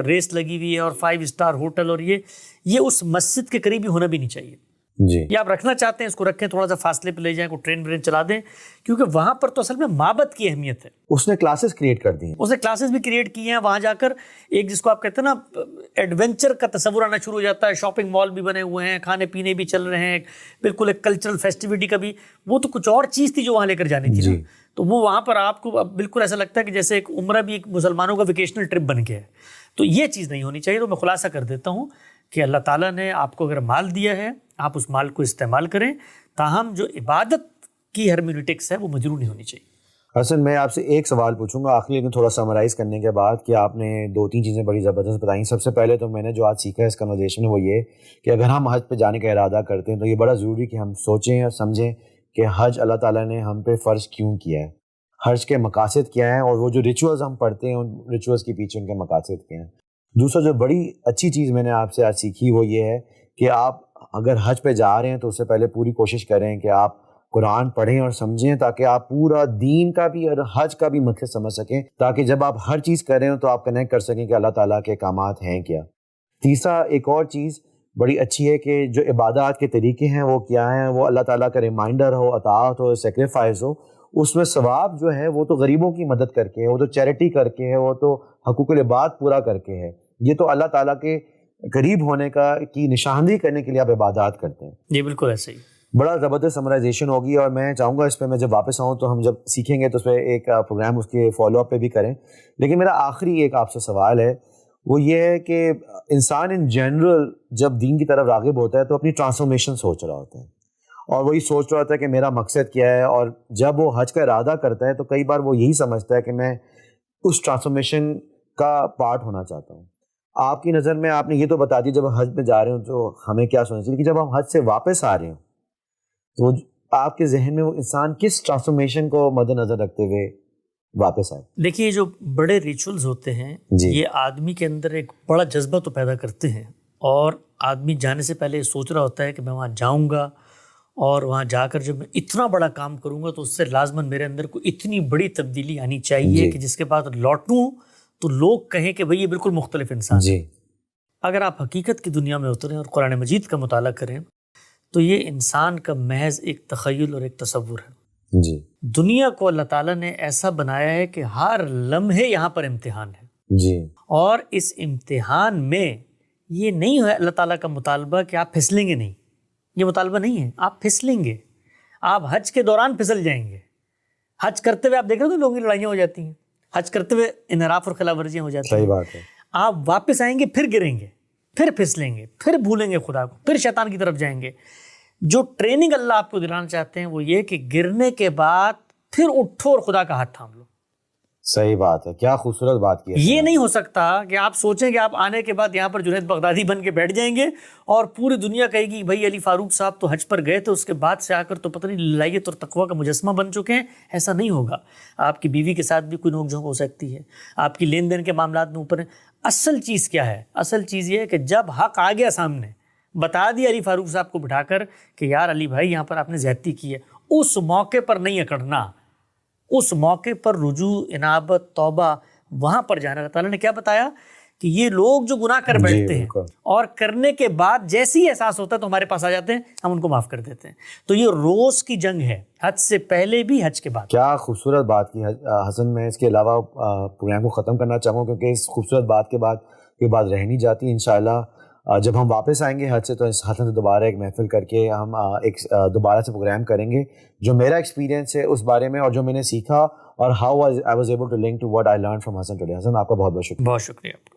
ریس لگی ہوئی ہے اور 5 اسٹار ہوٹل, اور یہ اس مسجد کے قریب ہی ہونا بھی نہیں چاہیے. جی یا آپ رکھنا چاہتے ہیں اس کو رکھیں, تھوڑا سا فاصلے پہ لے جائیں, کوئی ٹرین چلا دیں, کیونکہ وہاں پر تو اصل میں معبد کی اہمیت ہے. اس نے کلاسز کریٹ کر دی ہیں, اس نے کلاسز بھی کریٹ کی ہیں. وہاں جا کر ایک جس کو آپ کہتے ہیں نا ایڈونچر کا تصور آنا شروع ہو جاتا ہے. شاپنگ مال بھی بنے ہوئے ہیں, کھانے پینے بھی چل رہے ہیں, بالکل ایک کلچرل فیسٹیوٹی کا بھی. وہ تو کچھ اور چیز تھی جو وہاں لے کر جانی تھی نا. تو وہ وہاں پر آپ کو بالکل ایسا لگتا ہے کہ جیسے ایک عمرہ بھی ایک مسلمانوں کا ویکیشنل ٹرپ بن گیا ہے. تو یہ چیز نہیں ہونی چاہیے. تو میں خلاصہ کر دیتا ہوں کہ اللہ تعالیٰ نے آپ کو اگر مال دیا ہے آپ اس مال کو استعمال کریں، تاہم جو عبادت کی ہرمیونیٹکس ہے وہ مجروح نہیں ہونی چاہیے۔ حسن میں آپ سے ایک سوال پوچھوں گا آخری، لیکن تھوڑا سمرائز کرنے کے بعد، کہ آپ نے 2-3 چیزیں بڑی زبردست بتائیں۔ سب سے پہلے تو میں نے جو آج سیکھا ہے اس کنورسیشن میں وہ یہ کہ اگر ہم حج پہ جانے کا ارادہ کرتے ہیں تو یہ بڑا ضروری کہ ہم سوچیں اور سمجھیں کہ حج اللہ تعالیٰ نے ہم پہ فرض کیوں کیا ہے، حج کے مقاصد کیا ہیں، اور وہ جو ریچولز ہم پڑھتے ہیں ان ریچولز کے پیچھے ان کے مقاصد کیا ہیں۔ دوسرا جو بڑی اچھی چیز میں نے آپ سے آج سیکھی وہ یہ ہے کہ آپ اگر حج پہ جا رہے ہیں تو اس سے پہلے پوری کوشش کریں کہ آپ قرآن پڑھیں اور سمجھیں، تاکہ آپ پورا دین کا بھی اور حج کا بھی مقصد سمجھ سکیں، تاکہ جب آپ ہر چیز کر رہے ہوں تو آپ کنیکٹ کر سکیں کہ اللہ تعالیٰ کے احکامات ہیں کیا۔ تیسرا ایک اور چیز بڑی اچھی ہے کہ جو عبادات کے طریقے ہیں وہ کیا ہیں، وہ اللہ تعالیٰ کا ریمائنڈر ہو، اطاعت ہو، سیکریفائز ہو، اس میں ثواب جو ہے وہ تو غریبوں کی مدد کر کے ہے، وہ تو چیریٹی کر کے ہے، وہ تو حقوق العباد پورا کر کے ہے، یہ تو اللہ تعالیٰ کے قریب ہونے کی نشاندہی کرنے کے لیے آپ عبادات کرتے ہیں۔ جی بالکل ایسے ہی، بڑا زبردست سمرائزیشن ہوگی، اور میں چاہوں گا اس پہ میں جب واپس آؤں تو ہم جب سیکھیں گے تو اس پہ ایک پروگرام اس کے فالو اپ پہ بھی کریں۔ لیکن میرا آخری ایک آپ سے سوال ہے، وہ یہ ہے کہ انسان ان جنرل جب دین کی طرف راغب ہوتا ہے تو اپنی ٹرانسفارمیشن سوچ رہا ہوتا ہے، اور وہی سوچ رہا ہوتا ہے کہ میرا مقصد کیا ہے، اور جب وہ حج کا ارادہ کرتا ہے تو کئی بار وہ یہی سمجھتا ہے کہ میں اس ٹرانسفارمیشن کا پارٹ ہونا چاہتا ہوں۔ آپ کی نظر میں آپ نے یہ تو بتا دی جب ہم حج میں جا رہے ہوں تو ہمیں کیا سوچنا چاہیے، کہ جب ہم حج سے واپس آ رہے ہوں تو آپ کے ذہن میں وہ انسان کس ٹرانسفارمیشن کو مد نظر رکھتے ہوئے واپس آئے؟ دیکھیے جو بڑے ریچولز ہوتے ہیں یہ آدمی کے اندر ایک بڑا جذبہ تو پیدا کرتے ہیں، اور آدمی جانے سے پہلے سوچ رہا ہوتا ہے کہ میں وہاں جاؤں گا، اور وہاں جا کر جب میں اتنا بڑا کام کروں گا تو اس سے لازماً میرے اندر کوئی اتنی بڑی تبدیلی آنی چاہیے کہ جس کے بعد لوٹوں تو لوگ کہیں کہ بھئی یہ بالکل مختلف انسان ہے۔ اگر آپ حقیقت کی دنیا میں اتریں اور قرآن مجید کا مطالعہ کریں تو یہ انسان کا محض ایک تخیل اور ایک تصور ہے۔ دنیا کو اللہ تعالیٰ نے ایسا بنایا ہے کہ ہر لمحے یہاں پر امتحان ہے، اور اس امتحان میں یہ نہیں ہے اللہ تعالیٰ کا مطالبہ کہ آپ پھسلیں گے، نہیں، یہ مطالبہ نہیں ہے، آپ پھسلیں گے، آپ حج کے دوران پھسل جائیں گے۔ حج کرتے ہوئے آپ دیکھ رہے ہو لوگوں کی لڑائیاں ہو جاتی ہیں، حج کرتے ہوئے انحراف اور خلاف ورزیاں ہو جاتی ہیں، صحیح بات ہے۔ آپ واپس آئیں گے، پھر گریں گے، پھر پھسلیں گے، پھر بھولیں گے خدا کو، پھر شیطان کی طرف جائیں گے۔ جو ٹریننگ اللہ آپ کو دلانا چاہتے ہیں وہ یہ کہ گرنے کے بعد پھر اٹھو اور خدا کا ہاتھ تھام لو۔ صحیح بات ہے، کیا خوبصورت بات کی ہے۔ یہ نہیں ہو سکتا کہ آپ سوچیں کہ آپ آنے کے بعد یہاں پر جنید بغدادی بن کے بیٹھ جائیں گے اور پوری دنیا کہے گی بھائی علی فاروق صاحب تو حج پر گئے تھے، اس کے بعد سے آ کر تو پتہ نہیں للہیت اور تقویٰ کا مجسمہ بن چکے ہیں۔ ایسا نہیں ہوگا۔ آپ کی بیوی کے ساتھ بھی کوئی نوک جھونک ہو سکتی ہے، آپ کی لین دین کے معاملات میں اوپر ہیں۔ اصل چیز کیا ہے؟ اصل چیز یہ ہے کہ جب حق آ گیا سامنے، بتا دیا علی فاروق صاحب کو بٹھا کر کہ یار علی بھائی یہاں پر آپ نے زیادتی کی ہے، اس موقع پر نہیں اکڑنا، اس موقع پر رجوع، انابت، توبہ، وہاں پر جانا۔ اللہ تعالیٰ نے کیا بتایا کہ یہ لوگ جو گناہ کر بیٹھتے ہیں اور کرنے کے بعد جیسے ہی احساس ہوتا ہے تو ہمارے پاس آ جاتے ہیں، ہم ان کو معاف کر دیتے ہیں۔ تو یہ روز کی جنگ ہے، حج سے پہلے بھی، حج کے بعد۔ کیا خوبصورت بات کی حسن۔ میں اس کے علاوہ پروگرام کو ختم کرنا چاہوں گا کیونکہ اس خوبصورت بات کے بعد یہ بات رہ نہیں جاتی۔ انشاءاللہ جب ہم واپس آئیں گے حج سے تو اس حسن سے دوبارہ ایک محفل کر کے ہم ایک دوبارہ سے پروگرام کریں گے، جو میرا ایکسپیرینس ہے اس بارے میں اور جو میں نے سیکھا، اور how I was able to link to what I learned from Hasan today۔ حسن آپ کا بہت بہت شکریہ۔ بہت شکریہ آپ کا۔